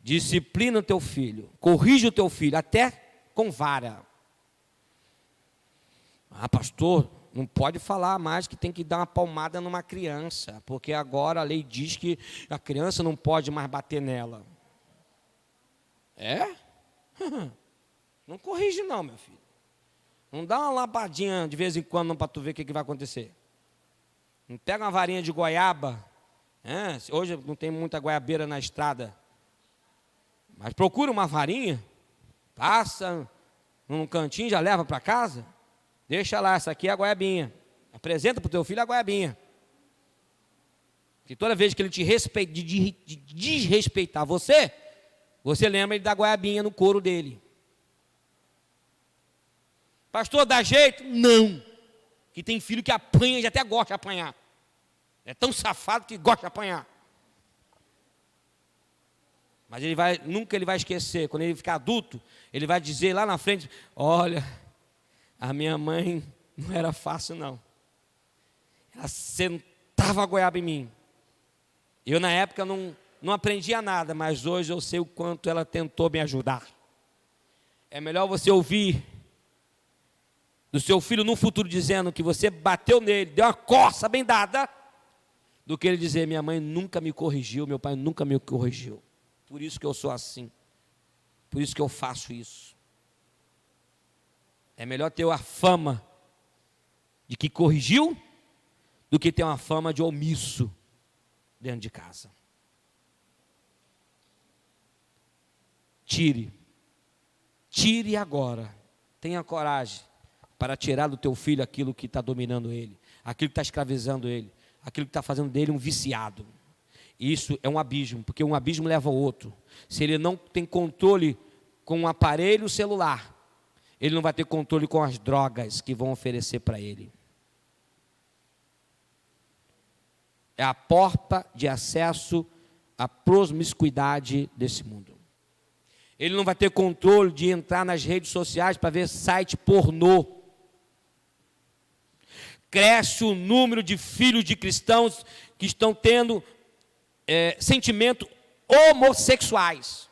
disciplina o teu filho, corrige o teu filho, até com vara. Ah, pastor, não pode falar mais que tem que dar uma palmada numa criança, porque agora a lei diz que a criança não pode mais bater nela. É? Não corrige não, meu filho. Não dá uma lapadinha de vez em quando para tu ver o que vai acontecer. Não pega uma varinha de goiaba. Hoje não tem muita goiabeira na estrada. Mas procura uma varinha, passa num cantinho, já leva para casa. Deixa lá, essa aqui é a goiabinha. Apresenta para o teu filho a goiabinha. Que toda vez que ele te desrespeitar você lembra ele da goiabinha no couro dele. Pastor, dá jeito? Não. Que tem filho que apanha e até gosta de apanhar. É tão safado que gosta de apanhar. Mas nunca ele vai esquecer. Quando ele ficar adulto, ele vai dizer lá na frente: olha, a minha mãe não era fácil não. Ela sentava a goiaba em mim. Eu na época não aprendia nada, mas hoje eu sei o quanto ela tentou me ajudar. É melhor você ouvir do seu filho no futuro dizendo que você bateu nele, deu uma coça bem dada, do que ele dizer: minha mãe nunca me corrigiu, meu pai nunca me corrigiu. Por isso que eu sou assim. Por isso que eu faço isso. É melhor ter a fama de que corrigiu do que ter uma fama de omisso dentro de casa. Tire agora. Tenha coragem para tirar do teu filho aquilo que está dominando ele, aquilo que está escravizando ele, aquilo que está fazendo dele um viciado. Isso é um abismo, porque um abismo leva ao outro. Se ele não tem controle com um aparelho celular, ele não vai ter controle com as drogas que vão oferecer para ele. É a porta de acesso à promiscuidade desse mundo. Ele não vai ter controle de entrar nas redes sociais para ver site pornô. Cresce o número de filhos de cristãos que estão tendo sentimentos homossexuais.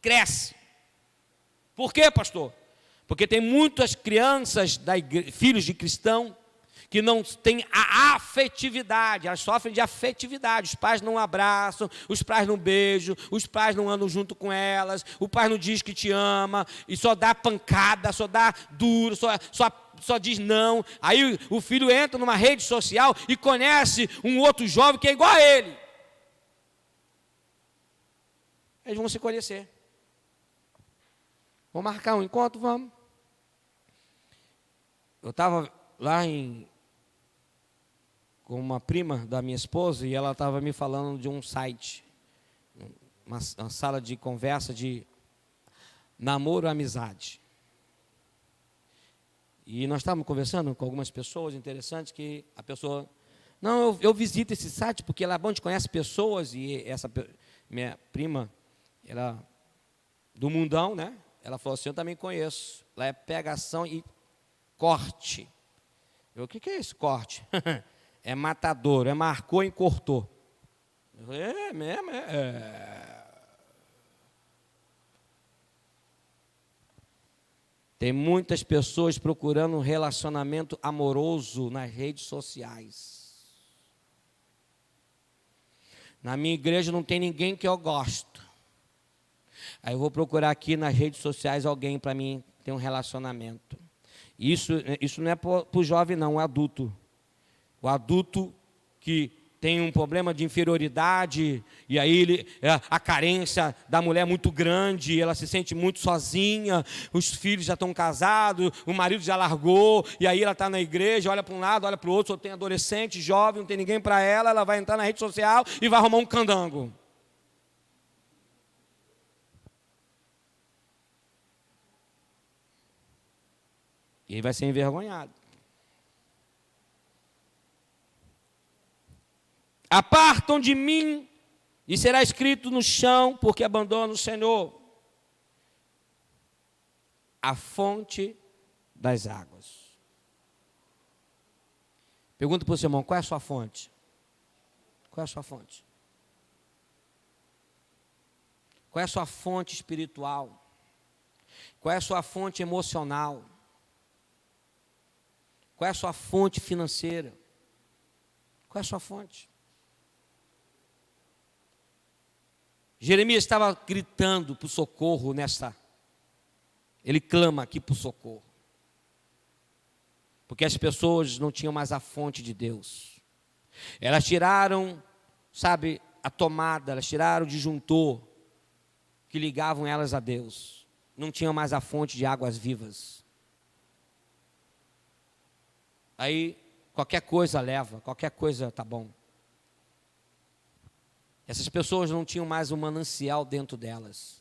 Cresce. Por quê, pastor? Porque tem muitas crianças, filhos de cristão, que não têm a afetividade, elas sofrem de afetividade. Os pais não abraçam, os pais não beijam, os pais não andam junto com elas, o pai não diz que te ama, e só dá pancada, só dá duro, só diz não. Aí o filho entra numa rede social e conhece um outro jovem que é igual a ele. Eles vão se conhecer. Vamos marcar um encontro? Vamos. Eu estava lá com uma prima da minha esposa e ela estava me falando de um site, uma sala de conversa de namoro e amizade. E nós estávamos conversando com algumas pessoas interessantes que a pessoa... Não, eu visito esse site porque lá é bom, a gente conhece pessoas, e essa minha prima, ela do mundão, né? Ela falou assim: eu também conheço. Lá é pegação e corte. O que é esse corte? É matador, marcou e cortou. Eu falei: é mesmo? Tem muitas pessoas procurando um relacionamento amoroso nas redes sociais. Na minha igreja não tem ninguém que eu gosto. Aí eu vou procurar aqui nas redes sociais alguém para mim ter um relacionamento. Isso não é para o jovem, não, o adulto. O adulto que tem um problema de inferioridade, e aí a carência da mulher é muito grande, ela se sente muito sozinha, os filhos já estão casados, o marido já largou, e aí ela está na igreja, olha para um lado, olha para o outro, só tem adolescente, jovem, não tem ninguém para ela vai entrar na rede social e vai arrumar um candango. E aí vai ser envergonhado. Apartam de mim, e será escrito no chão, porque abandonam o Senhor, a fonte das águas. Pergunta para o seu irmão, qual é a sua fonte? Qual é a sua fonte? Qual é a sua fonte espiritual? Qual é a sua fonte emocional? Qual é a sua fonte financeira? Qual é a sua fonte? Jeremias estava gritando por socorro ele clama aqui por socorro. Porque as pessoas não tinham mais a fonte de Deus. Elas tiraram, a tomada, elas tiraram o disjuntor que ligavam elas a Deus. Não tinham mais a fonte de águas vivas. Aí, qualquer coisa leva, qualquer coisa está bom. Essas pessoas não tinham mais um manancial dentro delas.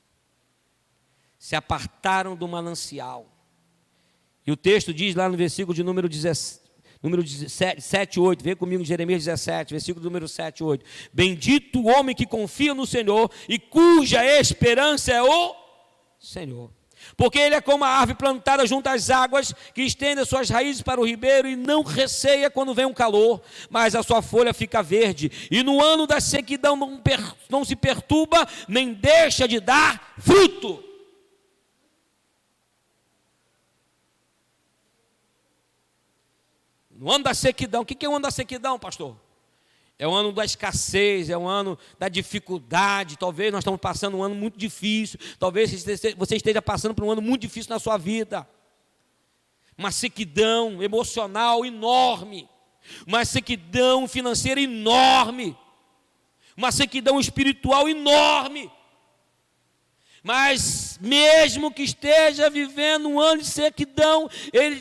Se apartaram do manancial. E o texto diz lá no versículo de número 7, 8. Vem comigo em Jeremias 17, versículo número 7, 8. Bendito o homem que confia no Senhor e cuja esperança é o Senhor. Porque ele é como a árvore plantada junto às águas, que estende as suas raízes para o ribeiro e não receia quando vem um calor, mas a sua folha fica verde. E no ano da sequidão não se perturba, nem deixa de dar fruto. No ano da sequidão, o que é o ano da sequidão, pastor? É o ano da escassez, é o ano da dificuldade. Talvez nós estamos passando um ano muito difícil. Talvez você esteja passando por um ano muito difícil na sua vida. Uma sequidão emocional enorme. Uma sequidão financeira enorme. Uma sequidão espiritual enorme. Mas mesmo que esteja vivendo um ano de sequidão,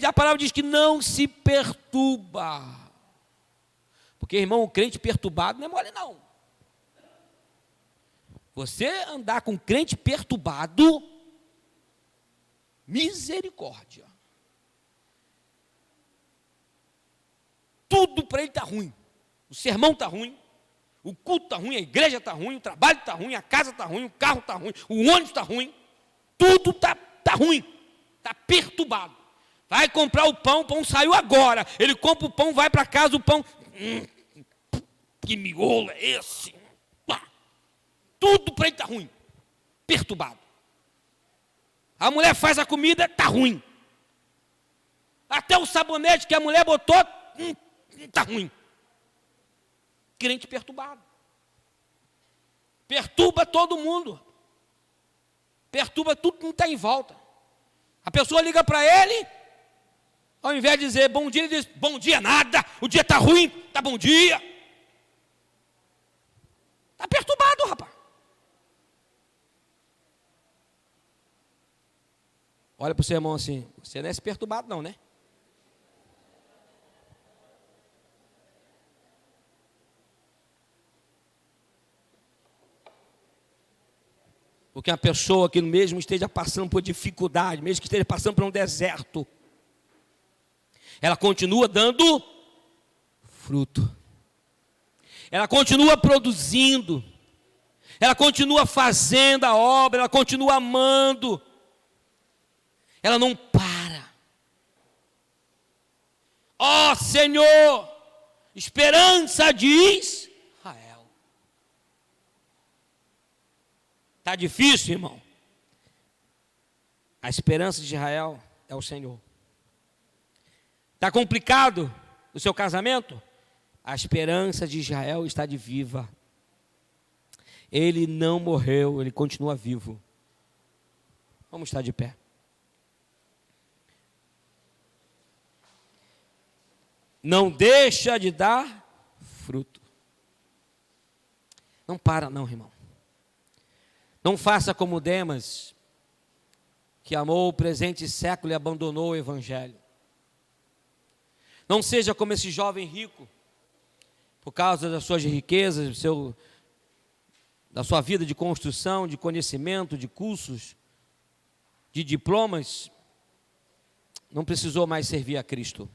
a palavra diz que não se perturba. Porque, irmão, o crente perturbado não é mole, não. Você andar com crente perturbado, misericórdia. Tudo para ele está ruim. O sermão está ruim, o culto está ruim, a igreja está ruim, o trabalho está ruim, a casa está ruim, o carro está ruim, o ônibus está ruim. Tudo está ruim, está perturbado. Vai comprar o pão saiu agora. Ele compra o pão, vai para casa, o pão... que miolo é esse? Tudo para ele está ruim, perturbado. A mulher faz a comida, está ruim. Até o sabonete que a mulher botou, está ruim. Crente perturbado. Perturba todo mundo. Perturba tudo que não está em volta. A pessoa liga para ele, ao invés de dizer bom dia, ele diz bom dia nada, o dia está ruim, está bom dia. Está perturbado, rapaz. Olha para o seu irmão assim, você não é esse perturbado não, né? Porque uma pessoa que mesmo esteja passando por dificuldade, mesmo que esteja passando por um deserto, ela continua dando fruto. Ela continua produzindo. Ela continua fazendo a obra, ela continua amando. Ela não para. Ó Senhor, esperança de Israel. Está difícil, irmão? A esperança de Israel é o Senhor. Está complicado o seu casamento? A esperança de Israel está de viva. Ele não morreu, ele continua vivo. Vamos estar de pé. não deixa de dar fruto. Não para não, irmão. Não faça como Demas, que amou o presente século e abandonou o evangelho. Não seja como esse jovem rico, por causa das suas riquezas, da sua vida de construção, de conhecimento, de cursos, de diplomas, não precisou mais servir a Cristo.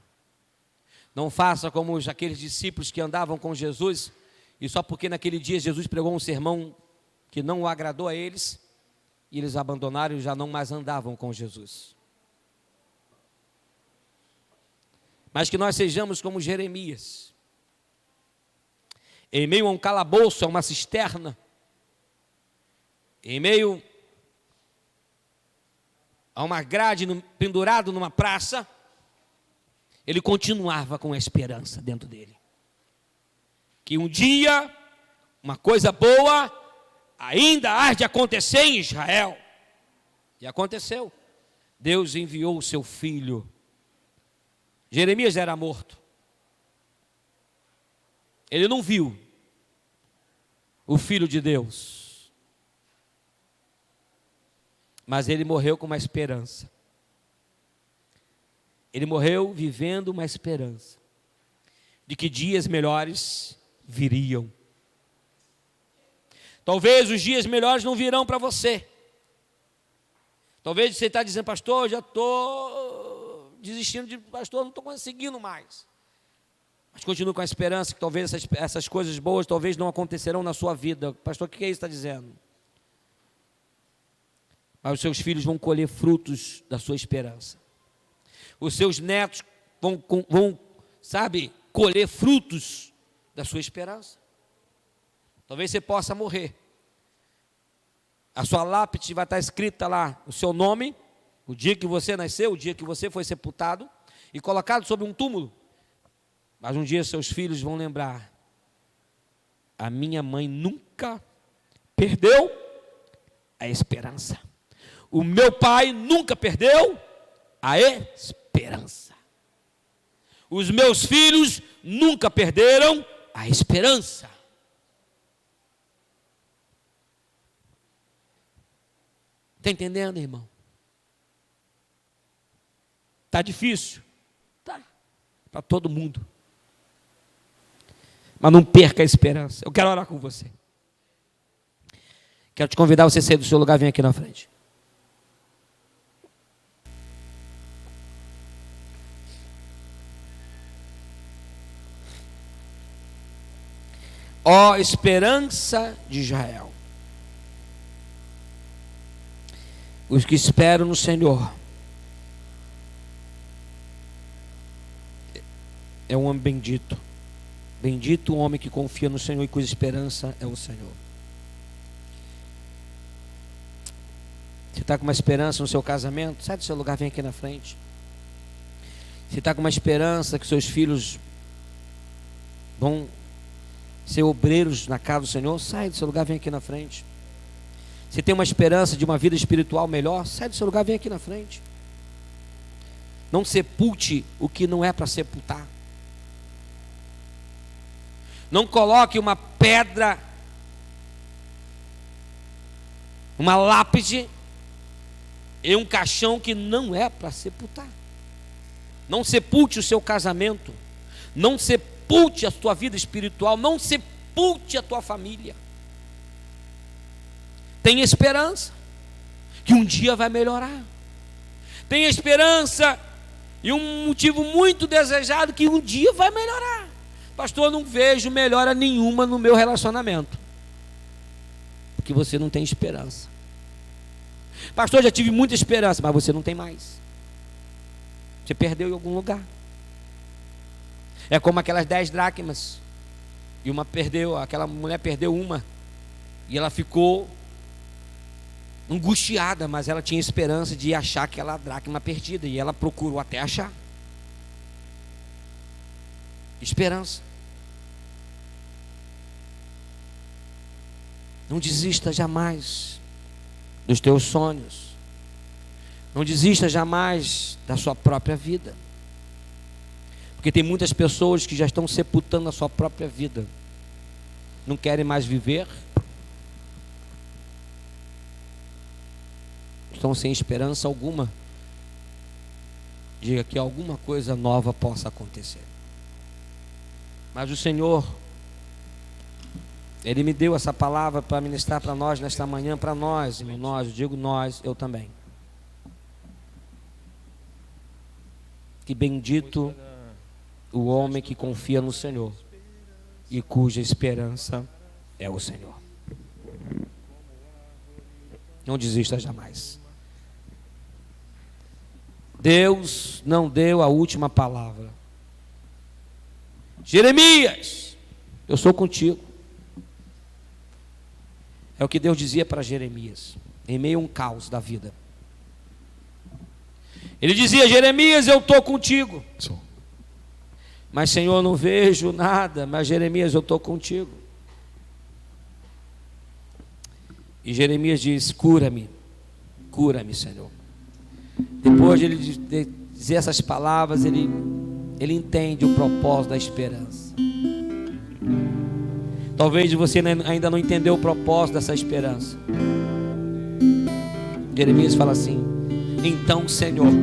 Não faça como aqueles discípulos que andavam com Jesus, e só porque naquele dia Jesus pregou um sermão que não o agradou a eles, e eles abandonaram e já não mais andavam com Jesus. Mas que nós sejamos como Jeremias, em meio a um calabouço, a uma cisterna, em meio a uma grade pendurado numa praça, ele continuava com a esperança dentro dele, que um dia uma coisa boa ainda há de acontecer em Israel. E aconteceu. Deus enviou o seu filho. Jeremias era morto. Ele não viu o Filho de Deus, mas ele morreu com uma esperança. Ele morreu vivendo uma esperança de que dias melhores viriam. Talvez os dias melhores não virão para você. Talvez você está dizendo, pastor, já estou desistindo de pastor, não estou conseguindo mais. Mas continue com a esperança que talvez essas coisas boas talvez não acontecerão na sua vida. Pastor, o que é isso que está dizendo? Mas os seus filhos vão colher frutos da sua esperança. Os seus netos vão colher frutos da sua esperança. Talvez você possa morrer. A sua lápide vai estar escrita lá o seu nome, o dia que você nasceu, o dia que você foi sepultado e colocado sobre um túmulo. Mas um dia seus filhos vão lembrar: a minha mãe nunca perdeu a esperança. O meu pai nunca perdeu a esperança. Os meus filhos nunca perderam a esperança. Está entendendo, irmão? Está difícil? Tá. Para todo mundo. Mas não perca a esperança. Eu quero orar com você. Quero te convidar a você sair do seu lugar, vem aqui na frente. Ó esperança de Israel, os que esperam no Senhor, é um homem bendito. Bendito o homem que confia no Senhor e cuja esperança é o Senhor. Você está com uma esperança no seu casamento? Sai do seu lugar, vem aqui na frente. Você está com uma esperança que seus filhos vão ser obreiros na casa do Senhor? Sai do seu lugar, vem aqui na frente. Você tem uma esperança de uma vida espiritual melhor? Sai do seu lugar, vem aqui na frente. Não sepulte o que não é para sepultar. Não coloque uma pedra, uma lápide em um caixão que não é para sepultar. Não sepulte o seu casamento. Não sepulte a tua vida espiritual. Não sepulte a tua família. Tenha esperança que um dia vai melhorar. Tenha esperança e um motivo muito desejado que um dia vai melhorar. Pastor, eu não vejo melhora nenhuma no meu relacionamento. Porque você não tem esperança. Pastor, eu já tive muita esperança, mas você não tem mais. Você perdeu em algum lugar. É como aquelas 10 dracmas. E aquela mulher perdeu uma. E ela ficou angustiada, mas ela tinha esperança de achar aquela dracma perdida. E ela procurou até achar. Esperança. Não desista jamais dos teus sonhos. Não desista jamais da sua própria vida. Porque tem muitas pessoas que já estão sepultando a sua própria vida, não querem mais viver, estão sem esperança alguma de que alguma coisa nova possa acontecer. Mas o Senhor, Ele me deu essa palavra para ministrar para nós nesta manhã, para nós, e nós, eu digo nós, eu também. Que bendito o homem que confia no Senhor e cuja esperança é o Senhor. Não desista jamais. Deus não deu a última palavra. Jeremias, eu sou contigo. É o que Deus dizia para Jeremias, em meio a um caos da vida. Ele dizia: Jeremias, eu estou contigo. Mas Senhor, não vejo nada. Mas Jeremias, eu estou contigo. E Jeremias diz: cura-me, Senhor. Depois de ele dizer essas palavras, ele entende o propósito da esperança. Talvez você ainda não entendeu o propósito dessa esperança. Jeremias fala assim: então, Senhor,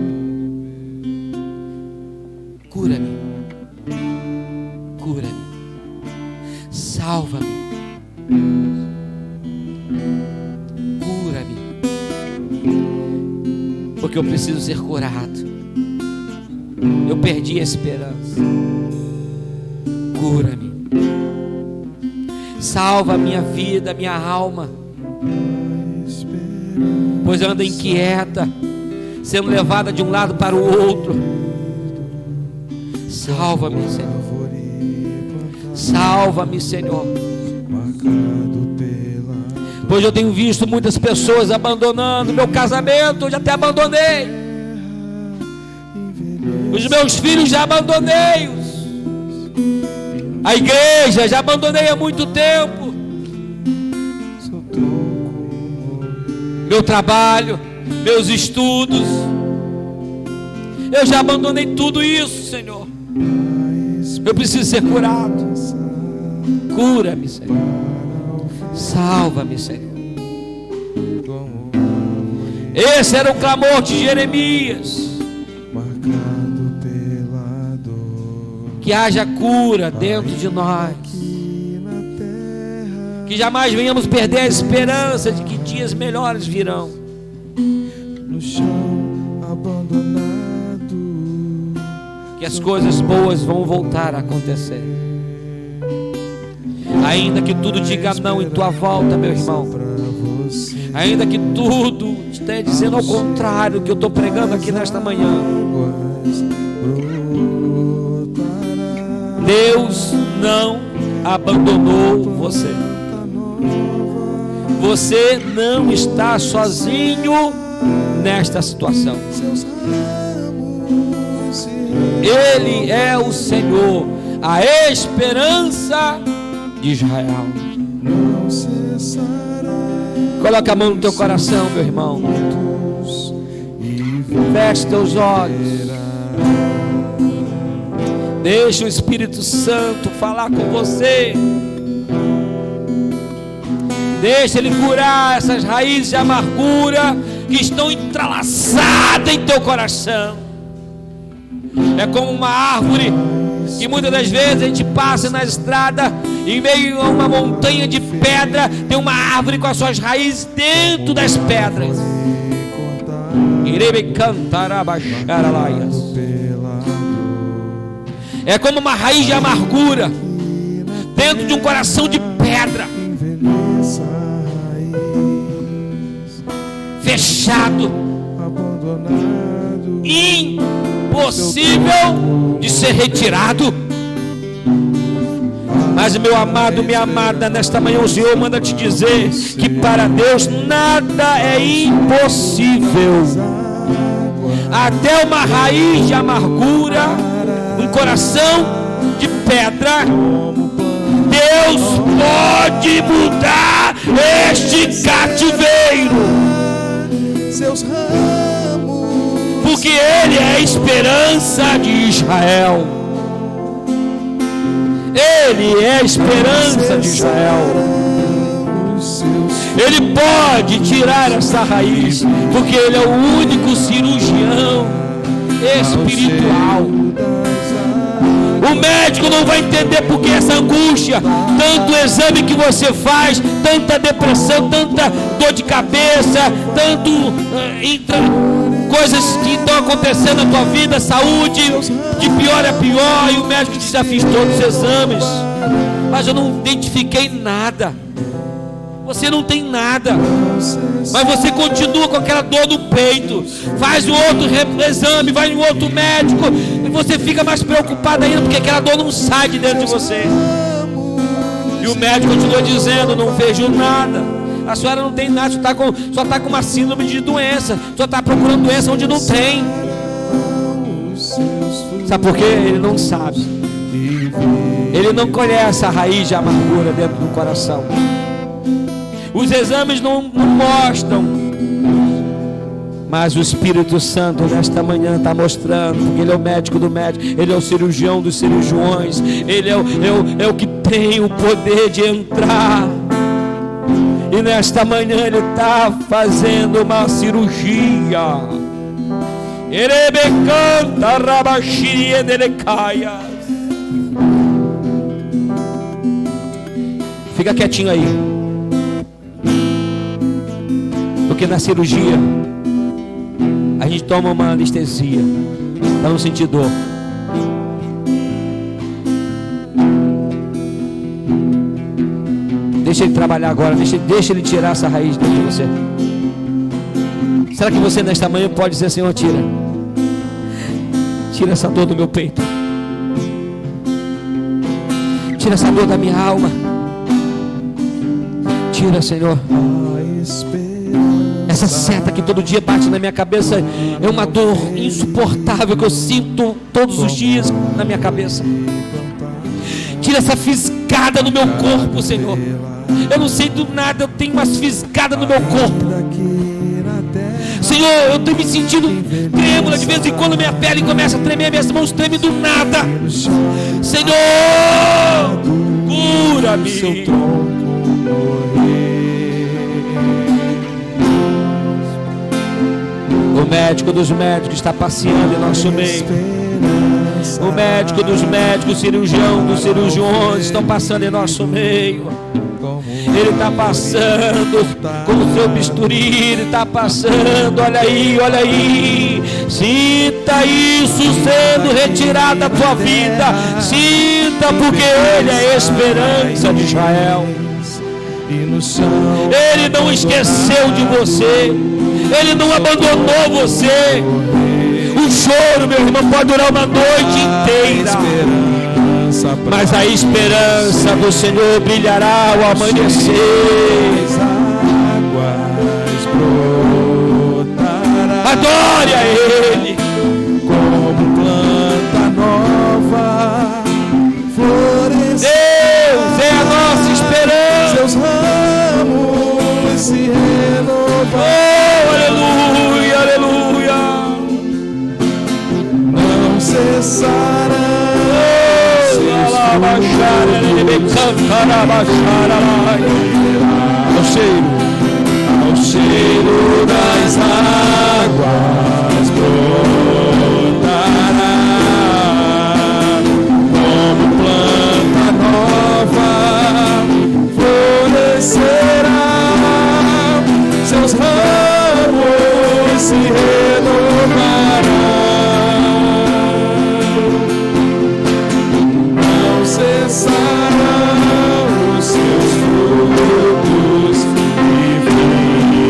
cura-me, salva-me, cura-me, porque eu preciso ser curado. Eu perdi a esperança. Cura-me, salva a minha vida, a minha alma, pois eu ando inquieta, sendo levada de um lado para o outro. Salva-me, Senhor. Salva-me, Senhor. Pois eu tenho visto muitas pessoas abandonando meu casamento, eu já até abandonei. Os meus filhos já abandonei-os. A igreja já abandonei há muito tempo. Meu trabalho, meus estudos, eu já abandonei tudo isso, Senhor. Eu preciso ser curado. Cura-me, Senhor. Salva-me, Senhor. Esse era o clamor de Jeremias. Que haja cura dentro de nós. Que jamais venhamos perder a esperança de que dias melhores virão. No chão abandonado, que as coisas boas vão voltar a acontecer. Ainda que tudo diga não em tua volta, meu irmão. Ainda que tudo esteja dizendo ao contrário do que eu estou pregando aqui nesta manhã. Deus não abandonou você. Você não está sozinho nesta situação. Ele é o Senhor, a esperança de Israel. Coloca a mão no teu coração, meu irmão. Feche teus olhos. Deixa o Espírito Santo falar com você. Deixa Ele curar essas raízes de amargura que estão entrelaçadas em teu coração. É como uma árvore que muitas das vezes a gente passa na estrada, em meio a uma montanha de pedra, tem uma árvore com as suas raízes dentro das pedras. É como uma raiz de amargura dentro de um coração de pedra, fechado, impossível de ser retirado. Mas, meu amado, minha amada, nesta manhã o Senhor manda te dizer que para Deus nada é impossível. Até uma raiz de amargura, um coração de pedra, Deus pode mudar este cativeiro, porque Ele é a esperança de Israel. Ele é a esperança de Israel. Ele pode tirar essa raiz, porque Ele é o único cirurgião espiritual. O médico não vai entender porque essa angústia, tanto exame que você faz, tanta depressão, tanta dor de cabeça, coisas que estão acontecendo na tua vida, saúde, de pior a pior, e o médico diz: já fiz todos os exames, mas eu não identifiquei nada. Você não tem nada, mas você continua com aquela dor no peito. Faz o outro exame, vai no outro médico, e você fica mais preocupado ainda, porque aquela dor não sai de dentro de você. E o médico continua dizendo: não vejo nada, a senhora não tem nada, só está com uma síndrome de doença, só está procurando doença onde não tem. Sabe por quê? Ele não sabe. Ele não conhece a raiz de amargura dentro do coração. Os exames não mostram, mas o Espírito Santo nesta manhã está mostrando, porque Ele é o médico do médico, Ele é o cirurgião dos cirurgiões, Ele é o que tem o poder de entrar. E nesta manhã Ele está fazendo uma cirurgia. Fica quietinho aí. Porque na cirurgia a gente toma uma anestesia para não sentir dor. Deixa ele trabalhar agora, deixa ele tirar essa raiz dentro de você. Será que você nesta manhã pode dizer: Senhor, tira essa dor do meu peito, tira essa dor da minha alma, tira, Senhor. Essa seta que todo dia bate na minha cabeça é uma dor insuportável que eu sinto todos os dias na minha cabeça. Tira essa fisgada no meu corpo, Senhor. Eu não sei do nada, eu tenho umas fisgadas no meu corpo. Senhor, eu estou me sentindo trêmula de vez em quando, minha pele começa a tremer, minhas mãos tremem do nada. Senhor, cura-me. O médico dos médicos está passeando em nosso meio. O médico dos médicos, cirurgião dos cirurgiões estão passando em nosso meio. Ele está passando com o seu bisturi, ele está passando, olha aí. Sinta isso sendo retirado da tua vida. Sinta, porque Ele é a esperança de Israel. Ele não esqueceu de você. Ele não abandonou você. O choro, meu irmão, pode durar uma noite inteira, mas a esperança do Senhor brilhará ao amanhecer. Adore a Ele como planta nova, Deus é a nossa esperança. Seus ramos se renovam. Aleluia, aleluia. Não cessarão. Ao cheiro das águas brotará, como planta nova florescerá, seus ramos se renovarão. Não cessarão os seus frutos e viverá.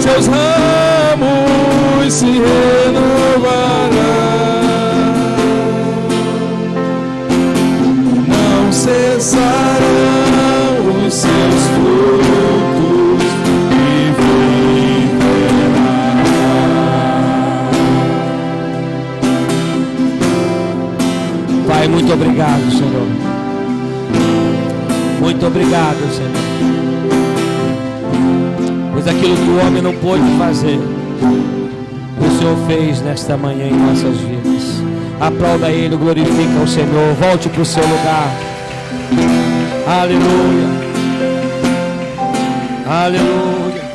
Seus ramos se renovarão. Não cessarão os seus frutos e viverá. Pai, muito obrigado, Senhor. Muito obrigado, Senhor. Pois aquilo que o homem não pôde fazer, o Senhor fez nesta manhã em nossas vidas. Aplauda Ele, glorifica o Senhor. Volte para o seu lugar. Aleluia. Aleluia.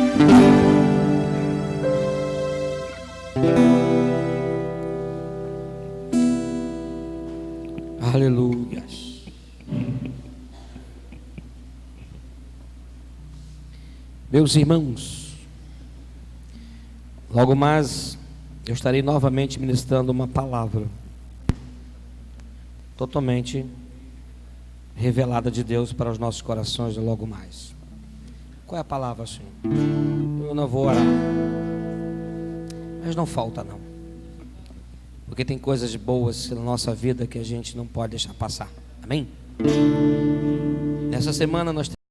Aleluia. Meus irmãos, logo mais eu estarei novamente ministrando uma palavra totalmente revelada de Deus para os nossos corações logo mais. Qual é a palavra, Senhor? Eu não vou orar, mas não falta não, porque tem coisas boas na nossa vida que a gente não pode deixar passar. Amém? Nessa semana nós